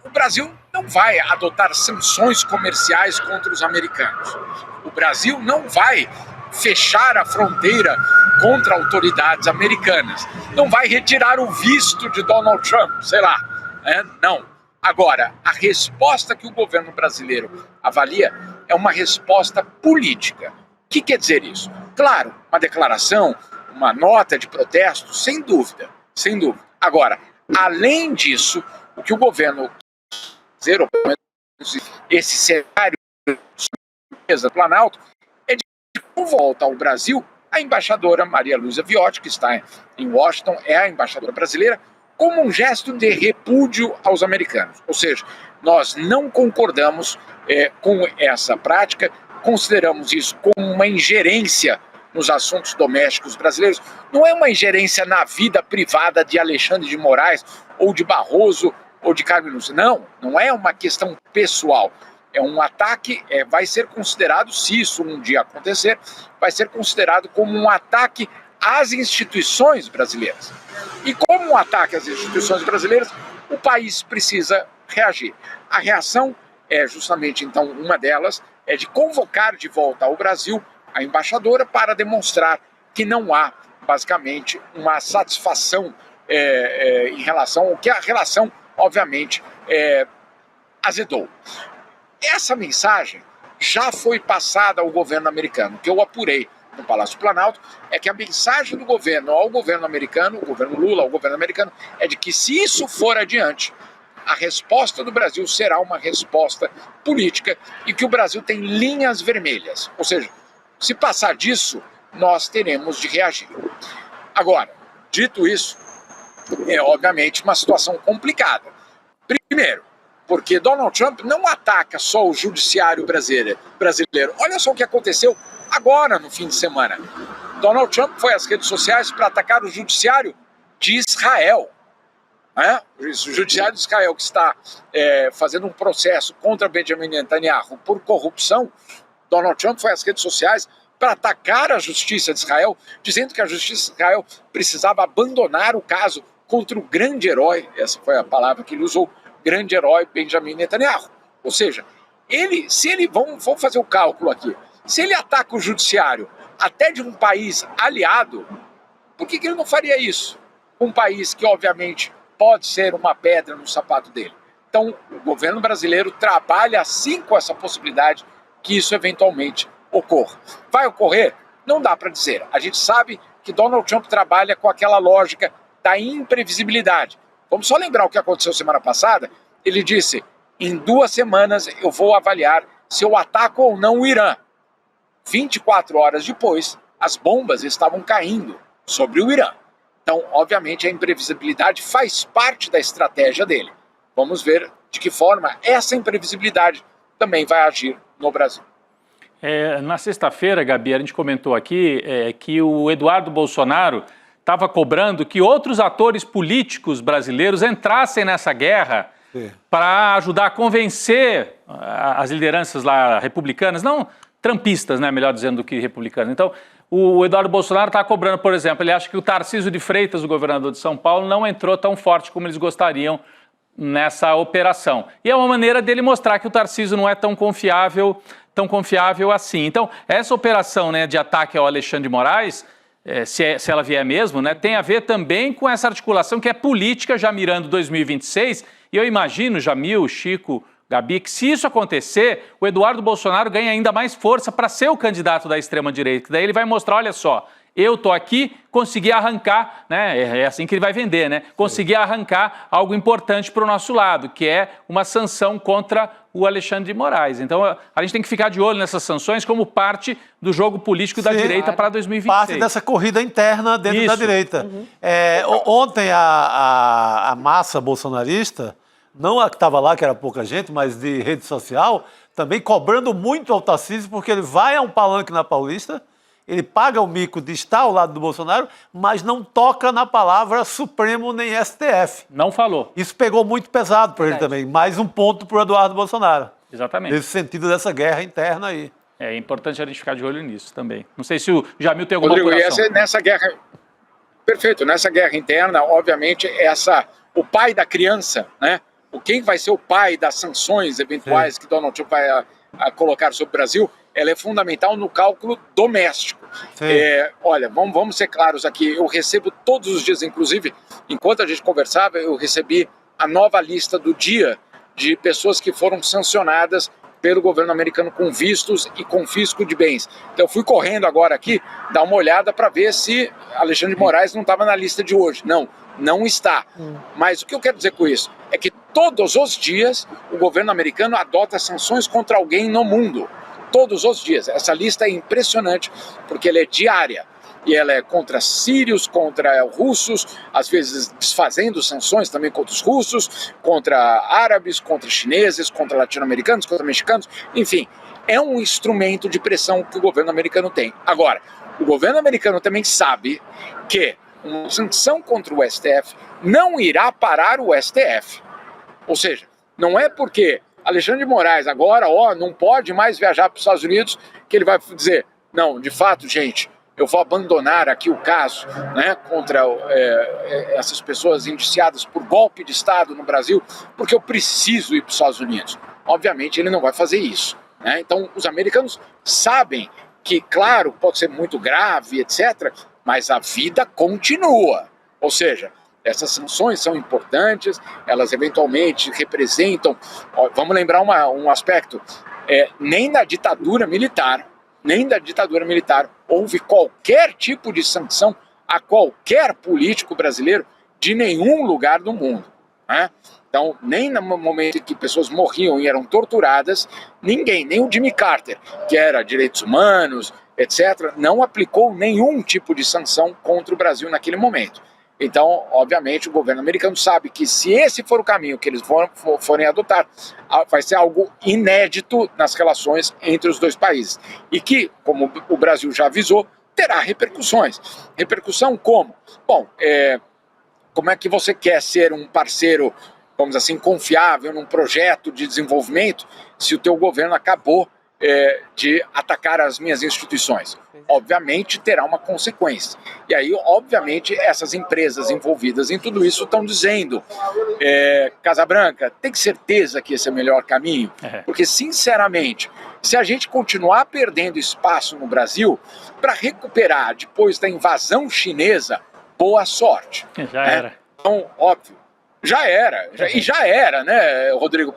S12: O Brasil não vai adotar sanções comerciais contra os americanos. O Brasil não vai fechar a fronteira contra autoridades americanas. Não vai retirar o visto de Donald Trump, sei lá. Não. Agora, a resposta que o governo brasileiro avalia é uma resposta política. O que quer dizer isso? Claro, uma declaração, uma nota de protesto, sem dúvida. Agora, além disso, o que o governo brasileiro, esse cenário do Planalto, é de volta ao Brasil a embaixadora Maria Luísa Viotti, que está em Washington, é a embaixadora brasileira, como um gesto de repúdio aos americanos. Ou seja, nós não concordamos com essa prática, consideramos isso como uma ingerência nos assuntos domésticos brasileiros. Não é uma ingerência na vida privada de Alexandre de Moraes, ou de Barroso, ou de Carmen Lúcia. Não é uma questão pessoal. É um ataque, vai ser considerado, se isso um dia acontecer, vai ser considerado como um ataque às instituições brasileiras. E como um ataque às instituições brasileiras, o país precisa reagir. A reação é justamente, então, uma delas, é de convocar de volta ao Brasil a embaixadora para demonstrar que não há, basicamente, uma satisfação em relação ao que a relação, obviamente, azedou. Essa mensagem já foi passada ao governo americano, que eu apurei no Palácio Planalto, é que a mensagem do governo ao governo americano, o governo Lula ao governo americano, é de que se isso for adiante, a resposta do Brasil será uma resposta política e que o Brasil tem linhas vermelhas. Ou seja, se passar disso, nós teremos de reagir. Agora, dito isso, é obviamente uma situação complicada. Primeiro, porque Donald Trump não ataca só o judiciário brasileiro. Olha só o que aconteceu agora, no fim de semana. Donald Trump foi às redes sociais para atacar o judiciário de Israel. O judiciário de Israel, que está fazendo um processo contra Benjamin Netanyahu por corrupção. Donald Trump foi às redes sociais para atacar a justiça de Israel, dizendo que a justiça de Israel precisava abandonar o caso contra o grande herói, essa foi a palavra que ele usou, grande herói Benjamin Netanyahu. Ou seja, vamos fazer o cálculo aqui, se ele ataca o judiciário até de um país aliado, por que ele não faria isso? Um país que, obviamente, pode ser uma pedra no sapato dele. Então, o governo brasileiro trabalha sim com essa possibilidade que isso eventualmente ocorra. Vai ocorrer? Não dá para dizer. A gente sabe que Donald Trump trabalha com aquela lógica da imprevisibilidade. Vamos só lembrar o que aconteceu semana passada. Ele disse, em 2 semanas eu vou avaliar se eu ataco ou não o Irã. 24 horas depois, as bombas estavam caindo sobre o Irã. Então, obviamente, a imprevisibilidade faz parte da estratégia dele. Vamos ver de que forma essa imprevisibilidade também vai agir no Brasil.
S8: Na sexta-feira, Gabi, a gente comentou aqui que o Eduardo Bolsonaro estava cobrando que outros atores políticos brasileiros entrassem nessa guerra para ajudar a convencer as lideranças lá republicanas, não trumpistas, né, melhor dizendo, do que republicanas. Então, o Eduardo Bolsonaro está cobrando, por exemplo, ele acha que o Tarcísio de Freitas, o governador de São Paulo, não entrou tão forte como eles gostariam nessa operação. E é uma maneira dele mostrar que o Tarcísio não é tão confiável assim. Então, essa operação, né, de ataque ao Alexandre de Moraes, se ela vier mesmo, né, tem a ver também com essa articulação que é política, já mirando 2026, e eu imagino, Jamil, Chico, Gabi, que se isso acontecer, o Eduardo Bolsonaro ganha ainda mais força para ser o candidato da extrema-direita, que daí ele vai mostrar, olha só, eu tô aqui, consegui arrancar, né? É assim que ele vai vender, né? Consegui arrancar algo importante para o nosso lado, que é uma sanção contra o Alexandre de Moraes. Então, a gente tem que ficar de olho nessas sanções como parte do jogo político da direita para 2026.
S4: Parte dessa corrida interna dentro da direita. Ontem, a massa bolsonarista, não a que estava lá, que era pouca gente, mas de rede social, também cobrando muito ao Tarcísio, porque ele vai a um palanque na Paulista, ele paga o mico de estar ao lado do Bolsonaro, mas não toca na palavra Supremo nem STF.
S8: Não falou.
S4: Isso pegou muito pesado para ele também. Mais um ponto para o Eduardo Bolsonaro.
S8: Exatamente.
S4: Nesse sentido dessa guerra interna aí.
S8: É importante a gente ficar de olho nisso também. Não sei se o Jamil tem alguma
S12: Rodrigo,
S8: apuração.
S12: nessa guerra... Perfeito. Nessa guerra interna, obviamente, o pai da criança, né? Quem vai ser o pai das sanções eventuais que Donald Trump vai colocar sobre o Brasil, ela é fundamental no cálculo doméstico. Olha, vamos ser claros aqui, eu recebo todos os dias, inclusive, enquanto a gente conversava, eu recebi a nova lista do dia de pessoas que foram sancionadas pelo governo americano com vistos e confisco de bens. Então eu fui correndo agora aqui, dar uma olhada para ver se Alexandre de Moraes não estava na lista de hoje. Não está. Mas o que eu quero dizer com isso é que todos os dias o governo americano adota sanções contra alguém no mundo. Todos os dias. Essa lista é impressionante porque ela é diária. E ela é contra sírios, contra russos, às vezes desfazendo sanções também contra os russos, contra árabes, contra chineses, contra latino-americanos, contra mexicanos. Enfim, é um instrumento de pressão que o governo americano tem. Agora, o governo americano também sabe que uma sanção contra o STF não irá parar o STF. Ou seja, não é porque Alexandre de Moraes agora não pode mais viajar para os Estados Unidos que ele vai dizer, não, de fato, gente, eu vou abandonar aqui o caso, né, contra essas pessoas indiciadas por golpe de Estado no Brasil, porque eu preciso ir para os Estados Unidos. Obviamente ele não vai fazer isso, né? Então os americanos sabem que, claro, pode ser muito grave, etc., mas a vida continua. Ou seja, essas sanções são importantes, elas eventualmente representam... Vamos lembrar um aspecto, nem na ditadura militar houve qualquer tipo de sanção a qualquer político brasileiro de nenhum lugar do mundo, né? Então, nem no momento em que pessoas morriam e eram torturadas, ninguém, nem o Jimmy Carter, que era direitos humanos, etc., não aplicou nenhum tipo de sanção contra o Brasil naquele momento. Então, obviamente, o governo americano sabe que se esse for o caminho que eles forem adotar, vai ser algo inédito nas relações entre os dois países. E que, como o Brasil já avisou, terá repercussões. Repercussão como? Bom, como é que você quer ser um parceiro, vamos assim, confiável num projeto de desenvolvimento se o teu governo acabou de atacar as minhas instituições? Obviamente terá uma consequência. E aí, obviamente, essas empresas envolvidas em tudo isso estão dizendo, Casa Branca, tem certeza que esse é o melhor caminho? Porque, sinceramente, se a gente continuar perdendo espaço no Brasil, para recuperar depois da invasão chinesa, boa sorte.
S8: Já era.
S12: Então, óbvio, já era, né, Rodrigo?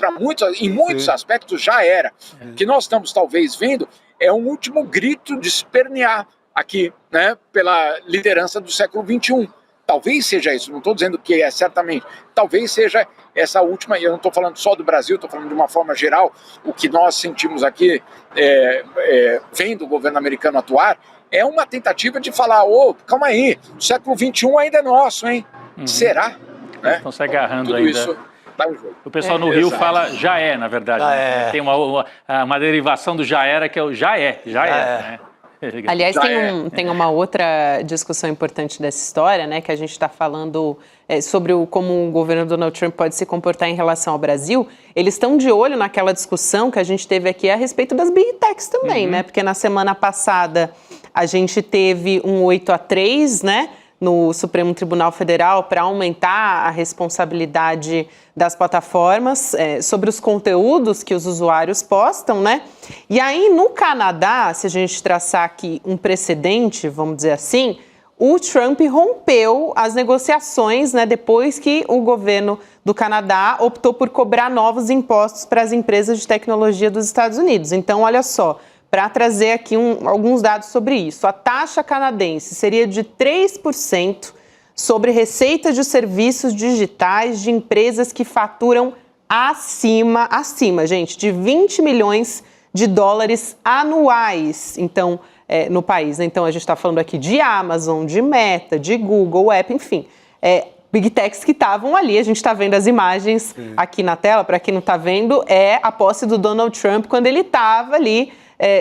S12: Em muitos aspectos já era. O que nós estamos talvez vendo é um último grito de espernear aqui, né, pela liderança do século XXI. Talvez seja isso, não estou dizendo que é certamente, talvez seja essa última, e eu não estou falando só do Brasil, estou falando de uma forma geral, o que nós sentimos aqui, vendo o governo americano atuar, é uma tentativa de falar, calma aí, o século XXI ainda é nosso, hein? Será?
S8: Estão se agarrando
S12: tudo
S8: ainda.
S12: Isso, tá em jogo.
S8: O pessoal no Rio fala já é, na verdade.
S4: É.
S8: Tem uma derivação do já era, que é o já é. Né?
S3: Aliás, tem uma outra discussão importante dessa história, né, que a gente está falando sobre como o governo Donald Trump pode se comportar em relação ao Brasil. Eles estão de olho naquela discussão que a gente teve aqui a respeito das Big Techs também, né? Porque na semana passada a gente teve um 8-3, né, no Supremo Tribunal Federal para aumentar a responsabilidade das plataformas sobre os conteúdos que os usuários postam, né? E aí, no Canadá, se a gente traçar aqui um precedente, vamos dizer assim, o Trump rompeu as negociações, né, depois que o governo do Canadá optou por cobrar novos impostos para as empresas de tecnologia dos Estados Unidos. Então, olha só, para trazer aqui alguns dados sobre isso. A taxa canadense seria de 3% sobre receitas de serviços digitais de empresas que faturam acima, gente, de 20 milhões de dólares anuais, então, no país. Então, a gente está falando aqui de Amazon, de Meta, de Google, Apple, enfim, Big Techs que estavam ali. A gente está vendo as imagens aqui na tela, para quem não está vendo, é a posse do Donald Trump quando ele estava ali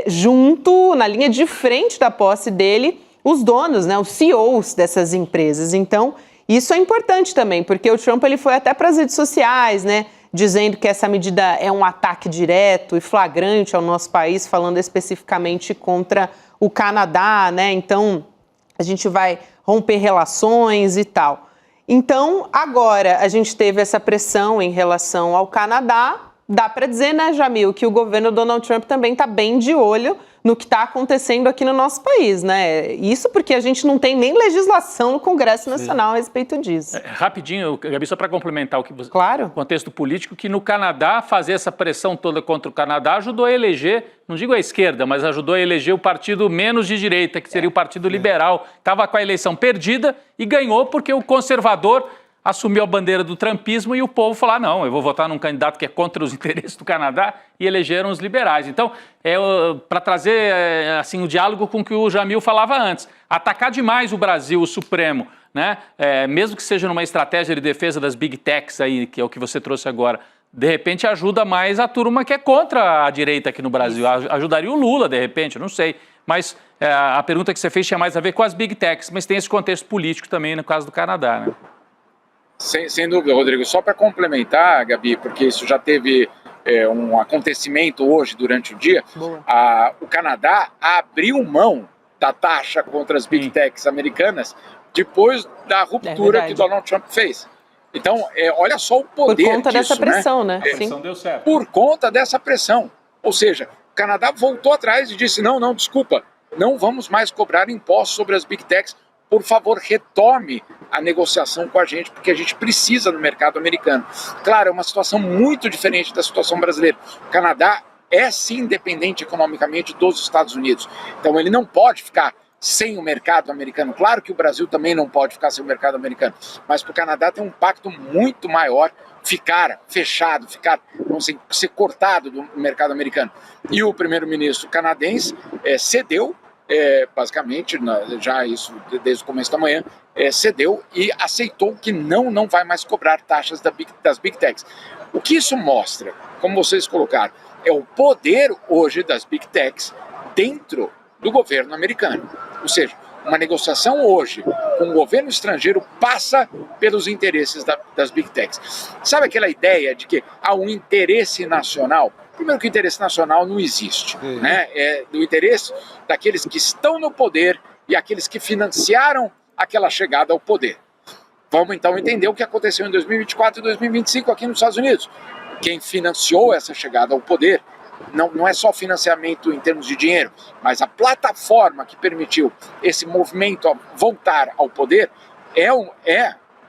S3: junto, na linha de frente da posse dele, os donos, né, os CEOs dessas empresas. Então, isso é importante também, porque o Trump ele foi até para as redes sociais, né, dizendo que essa medida é um ataque direto e flagrante ao nosso país, falando especificamente contra o Canadá, né, então a gente vai romper relações e tal. Então, agora a gente teve essa pressão em relação ao Canadá. Dá para dizer, né, Jamil, que o governo Donald Trump também está bem de olho no que está acontecendo aqui no nosso país, né? Isso porque a gente não tem nem legislação no Congresso Nacional a respeito disso.
S8: Rapidinho, Gabi, só para complementar o que você...
S3: Claro.
S8: O contexto político, que no Canadá, fazer essa pressão toda contra o Canadá ajudou a eleger, não digo a esquerda, mas ajudou a eleger o partido menos de direita, que seria o Partido Liberal. Estava com a eleição perdida e ganhou porque o conservador assumiu a bandeira do trumpismo e o povo falou, não, eu vou votar num candidato que é contra os interesses do Canadá, e elegeram os liberais. Então, para trazer assim, o diálogo com o que o Jamil falava antes, atacar demais o Brasil, o Supremo, né? Mesmo que seja numa estratégia de defesa das Big Techs, aí, que é o que você trouxe agora, de repente ajuda mais a turma que é contra a direita aqui no Brasil. Ajudaria o Lula, de repente, não sei. Mas a pergunta que você fez tinha mais a ver com as Big Techs, mas tem esse contexto político também no caso do Canadá, né?
S12: Sem dúvida, Rodrigo. Só para complementar, Gabi, porque isso já teve um acontecimento hoje durante o dia, o Canadá abriu mão da taxa contra as Big Techs americanas depois da ruptura que Donald Trump fez. Então, olha só o poder disso.
S3: Por conta dessa pressão, né?
S8: Sim. Deu certo.
S12: Por conta dessa pressão. Ou seja, o Canadá voltou atrás e disse, não, desculpa, não vamos mais cobrar impostos sobre as Big Techs. Por favor, retome a negociação com a gente, porque a gente precisa no mercado americano. Claro, é uma situação muito diferente da situação brasileira. O Canadá é, sim, independente economicamente dos Estados Unidos. Então, ele não pode ficar sem o mercado americano. Claro que o Brasil também não pode ficar sem o mercado americano, mas para o Canadá tem um impacto muito maior ficar fechado, ser cortado do mercado americano. E o primeiro-ministro canadense cedeu, basicamente, já isso desde o começo da manhã, cedeu e aceitou que não vai mais cobrar taxas das Big Techs. O que isso mostra, como vocês colocaram, é o poder hoje das Big Techs dentro do governo americano. Ou seja, uma negociação hoje com o governo estrangeiro passa pelos interesses das Big Techs. Sabe aquela ideia de que há um interesse nacional? Primeiro que o interesse nacional não existe, né? É do interesse daqueles que estão no poder e aqueles que financiaram aquela chegada ao poder. Vamos então entender o que aconteceu em 2024 e 2025 aqui nos Estados Unidos. Quem financiou essa chegada ao poder não é só financiamento em termos de dinheiro, mas a plataforma que permitiu esse movimento a voltar ao poder é o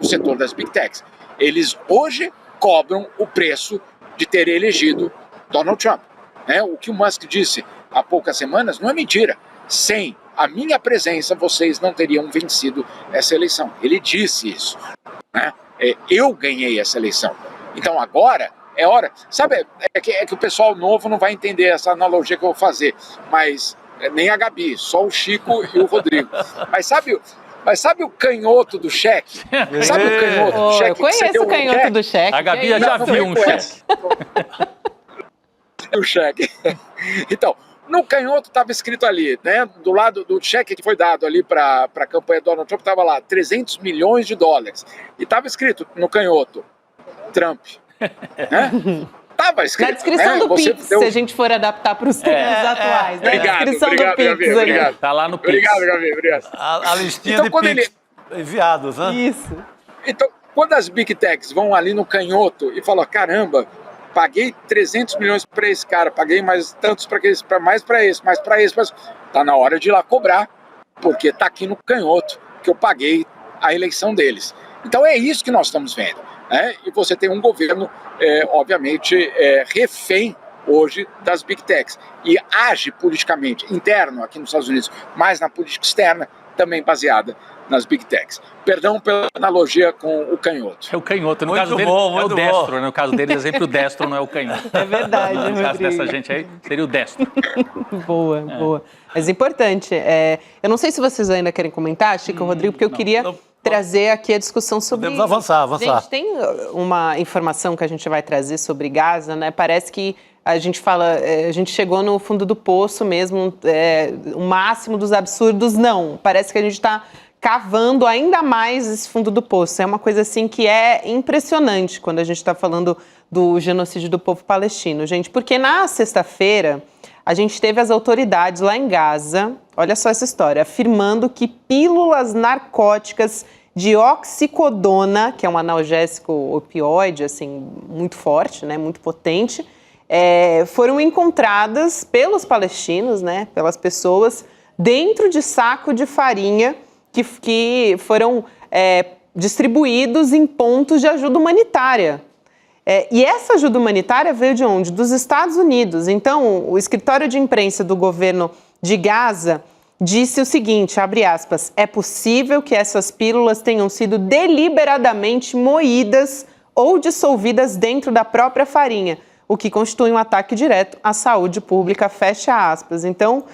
S12: setor das Big Techs. Eles hoje cobram o preço de ter elegido Donald Trump. O que o Musk disse há poucas semanas não é mentira. Sem a minha presença, vocês não teriam vencido essa eleição. Ele disse isso. Eu ganhei essa eleição. Então agora é hora. Sabe, é que o pessoal novo não vai entender essa analogia que eu vou fazer, mas nem a Gabi, só o Chico e o Rodrigo. Mas sabe, Mas sabe o canhoto do cheque? Sabe o canhoto do cheque?
S3: Eu conheço o canhoto do cheque.
S8: A Gabi já viu um cheque.
S12: O cheque. Então, no canhoto estava escrito ali, né? Do lado do cheque que foi dado ali para a campanha do Donald Trump, estava lá, $300 milhões. E estava escrito no canhoto, Trump. Né? Tava escrito.
S3: Na descrição do Pix, se a gente for adaptar para os tempos atuais. Né?
S12: Obrigado,
S3: Na descrição
S12: obrigado,
S3: do Pix.
S12: Gabi, obrigado.
S8: Tá lá no Pix.
S12: Obrigado, Gabi, obrigado.
S4: A listinha
S12: então,
S4: de
S12: quando
S4: Pix enviados, né?
S3: Isso.
S12: Então, quando as Big Techs vão ali no canhoto e falam, caramba, paguei 300 milhões para esse cara, paguei mais tantos para esse, mais para esse, tá na hora de ir lá cobrar, porque tá aqui no canhoto que eu paguei a eleição deles. Então é isso que nós estamos vendo, né? E você tem um governo, obviamente, refém hoje das Big Techs e age politicamente interno aqui nos Estados Unidos, mas na política externa também baseada nas Big Techs. Perdão pela analogia com o canhoto.
S8: É o canhoto. No
S4: Muito
S8: caso dele,
S4: bom,
S8: é o
S4: muito
S8: destro.
S4: bom.
S8: No caso dele, é sempre o destro, não é o canhoto.
S3: É verdade,
S8: No caso
S3: Rodrigo.
S8: dessa gente aí, seria o destro.
S3: Boa. Mas importante. Eu não sei se vocês ainda querem comentar, Chico e Rodrigo, porque eu queria trazer aqui a discussão sobre...
S4: Podemos avançar.
S3: Gente, tem uma informação que a gente vai trazer sobre Gaza, né? Parece que a gente fala, a gente chegou no fundo do poço mesmo, o máximo dos absurdos, não. Parece que a gente está cavando ainda mais esse fundo do poço. É uma coisa assim que é impressionante quando a gente está falando do genocídio do povo palestino, gente. Porque na sexta-feira a gente teve as autoridades lá em Gaza, olha só essa história, afirmando que pílulas narcóticas de oxicodona, que é um analgésico opioide, assim, muito forte, né, muito potente, foram encontradas pelos palestinos, né, pelas pessoas, dentro de saco de farinha que foram distribuídos em pontos de ajuda humanitária. E essa ajuda humanitária veio de onde? Dos Estados Unidos. Então, o escritório de imprensa do governo de Gaza disse o seguinte, abre aspas, é possível que essas pílulas tenham sido deliberadamente moídas ou dissolvidas dentro da própria farinha, o que constitui um ataque direto à saúde pública, fecha aspas. Então,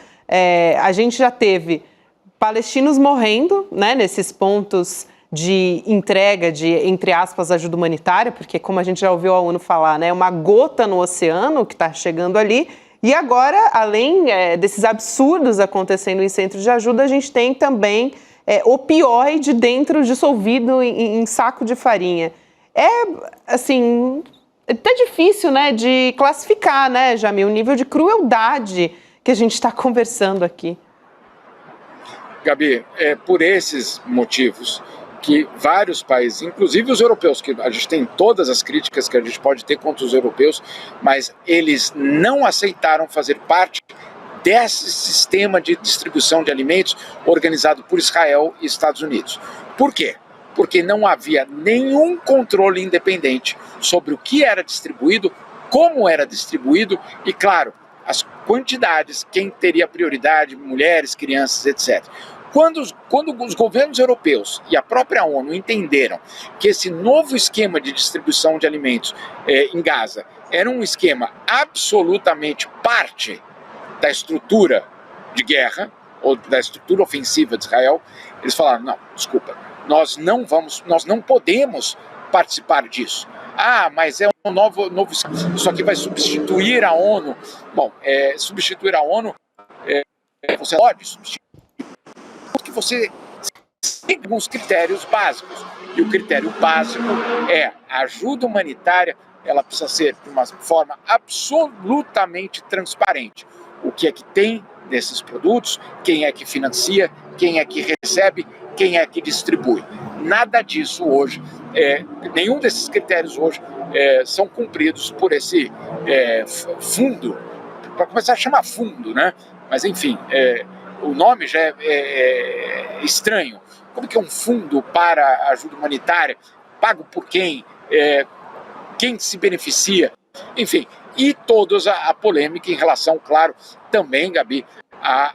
S3: a gente já teve palestinos morrendo, né, nesses pontos de entrega de, entre aspas, ajuda humanitária, porque como a gente já ouviu a ONU falar, né, é uma gota no oceano que está chegando ali. E agora, além desses absurdos acontecendo em centros de ajuda, a gente tem também opioide dentro, dissolvido em saco de farinha. Assim, é até difícil, né, de classificar, né, Jamil, o nível de crueldade que a gente está conversando aqui.
S12: Gabi, é por esses motivos que vários países, inclusive os europeus, que a gente tem todas as críticas que a gente pode ter contra os europeus, mas eles não aceitaram fazer parte desse sistema de distribuição de alimentos organizado por Israel e Estados Unidos. Por quê? Porque não havia nenhum controle independente sobre o que era distribuído, como era distribuído e, claro, as quantidades, quem teria prioridade, mulheres, crianças, etc. Quando os governos europeus e a própria ONU entenderam que esse novo esquema de distribuição de alimentos em Gaza era um esquema absolutamente parte da estrutura de guerra, ou da estrutura ofensiva de Israel, eles falaram, não, desculpa, nós não podemos participar disso. Ah, mas é um novo isso aqui vai substituir a ONU. Bom, substituir a ONU, você pode substituir, porque você tem alguns critérios básicos. E o critério básico é a ajuda humanitária, ela precisa ser de uma forma absolutamente transparente. O que é que tem nesses produtos, quem é que financia, quem é que recebe, quem é que distribui. Nada disso hoje, nenhum desses critérios hoje são cumpridos por esse fundo, para começar a chamar fundo, né? Mas enfim, o nome já é estranho. Como que é um fundo para ajuda humanitária? Pago por quem? Quem se beneficia? Enfim, e toda a polêmica em relação, claro, também, Gabi,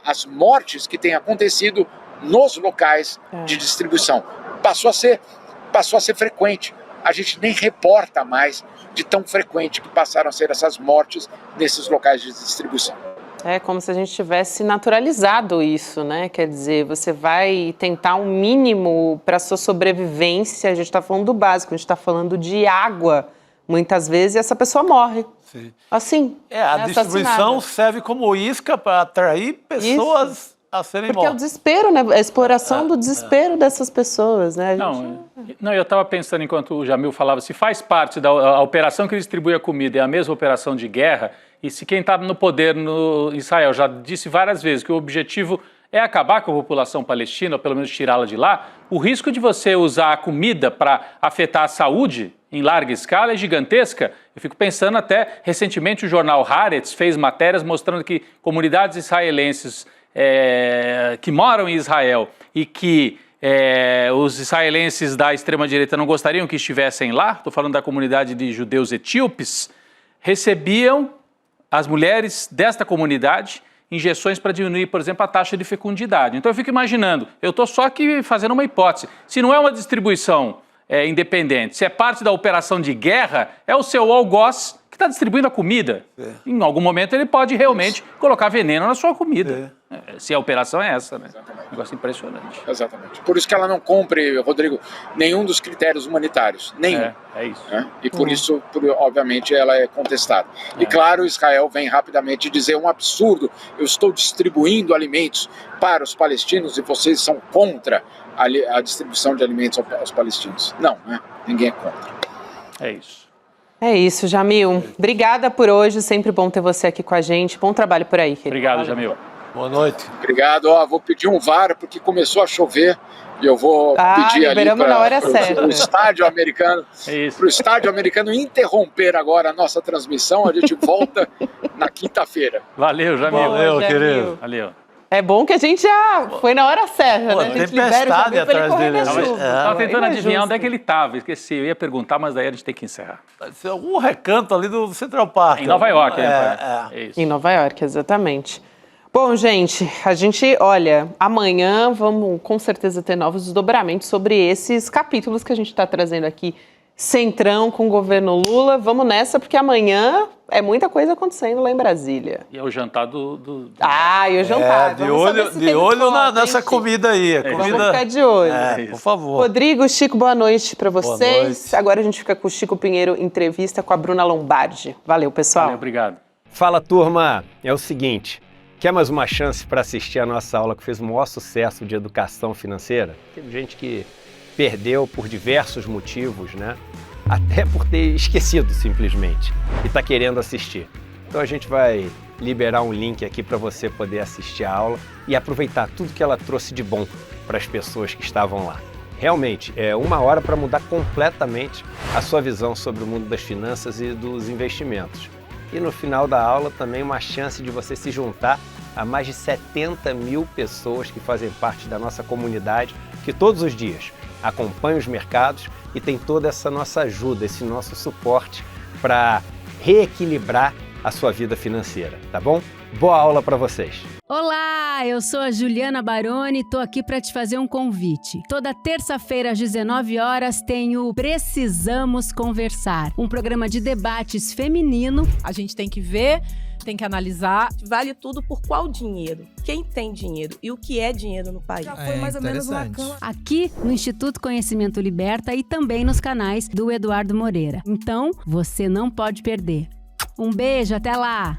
S12: às mortes que têm acontecido nos locais de distribuição. Passou a ser frequente. A gente nem reporta mais de tão frequente que passaram a ser essas mortes nesses locais de distribuição.
S3: É como se a gente tivesse naturalizado isso, né? Quer dizer, você vai tentar um mínimo para a sua sobrevivência. A gente está falando do básico, a gente está falando de água, muitas vezes, e essa pessoa morre.
S4: Sim.
S3: Assim,
S4: a distribuição serve como isca para atrair pessoas a serem
S3: mortas. Porque é o desespero, né? A exploração do desespero dessas pessoas, né?
S8: Não, eu estava pensando, enquanto o Jamil falava, se faz parte da operação que distribui a comida, é a mesma operação de guerra, e se quem está no poder no Israel já disse várias vezes que o objetivo é acabar com a população palestina, ou pelo menos tirá-la de lá, o risco de você usar a comida para afetar a saúde em larga escala é gigantesca. Eu fico pensando até, recentemente o jornal Haaretz fez matérias mostrando que comunidades israelenses que moram em Israel e que os israelenses da extrema-direita não gostariam que estivessem lá, estou falando da comunidade de judeus etíopes, recebiam as mulheres desta comunidade injeções para diminuir, por exemplo, a taxa de fecundidade. Então eu fico imaginando, eu estou só aqui fazendo uma hipótese, se não é uma distribuição independente, se é parte da operação de guerra, é o seu algoz que está distribuindo a comida. Em algum momento ele pode realmente colocar veneno na sua comida. Se a operação é essa, né?
S12: Exatamente.
S8: Um negócio impressionante.
S12: Exatamente. Por isso que ela não cumpre, Rodrigo, nenhum dos critérios humanitários. Nenhum.
S8: É isso.
S12: E por isso, obviamente, ela é contestada. E claro, Israel vem rapidamente dizer um absurdo. Eu estou distribuindo alimentos para os palestinos e vocês são contra a distribuição de alimentos aos palestinos. Não, né? Ninguém é contra.
S8: É isso.
S3: É isso, Jamil. Obrigada por hoje. Sempre bom ter você aqui com a gente. Bom trabalho por aí, querido.
S8: Obrigado, Jamil.
S4: Boa noite.
S12: Obrigado. Vou pedir um VAR porque começou a chover e eu vou pedir ali para o estádio americano, para o estádio americano interromper agora a nossa transmissão. A gente volta na quinta-feira.
S8: Valeu, Jamil.
S4: Valeu, querido.
S8: Valeu.
S3: É bom que a gente já foi na hora certa, né? A gente libera o Jamil pra ele correr na chuva.
S8: Estava tentando adivinhar onde é que ele estava, esqueci, eu ia perguntar, mas daí a gente tem que encerrar.
S4: Vai ser algum recanto ali do Central Park.
S8: Em Nova York,
S3: É isso. Em Nova York, exatamente. Bom, gente, olha, amanhã vamos com certeza ter novos desdobramentos sobre esses capítulos que a gente está trazendo aqui. Centrão com o governo Lula, vamos nessa, porque amanhã é muita coisa acontecendo lá em Brasília.
S8: E é o jantar e
S3: o jantar.
S4: De olho nessa comida aí.
S3: Vamos ficar de olho.
S4: Por favor.
S3: Rodrigo, Chico, boa noite para vocês.
S4: Boa noite.
S3: Agora a gente fica com o Chico Pinheiro, entrevista com a Bruna Lombardi. Valeu, pessoal.
S8: Valeu, obrigado.
S13: Fala, turma. É o seguinte, quer mais uma chance para assistir a nossa aula que fez o maior sucesso de educação financeira? Teve gente que perdeu por diversos motivos, né? Até por ter esquecido simplesmente e está querendo assistir. Então a gente vai liberar um link aqui para você poder assistir a aula e aproveitar tudo que ela trouxe de bom para as pessoas que estavam lá. Realmente, é uma hora para mudar completamente a sua visão sobre o mundo das finanças e dos investimentos. E no final da aula também uma chance de você se juntar a mais de 70 mil pessoas que fazem parte da nossa comunidade, que todos os dias acompanham os mercados e tem toda essa nossa ajuda, esse nosso suporte para reequilibrar a sua vida financeira, tá bom? Boa aula para vocês!
S14: Olá, eu sou a Juliana Baroni e tô aqui para te fazer um convite. Toda terça-feira às 19 horas tem o Precisamos Conversar, um programa de debates feminino.
S15: A gente tem que ver, tem que analisar, vale tudo por qual dinheiro, quem tem dinheiro e o que é dinheiro no país. Já foi mais ou menos uma cama.
S14: Aqui no Instituto Conhecimento Liberta e também nos canais do Eduardo Moreira. Então, você não pode perder. Um beijo, até lá!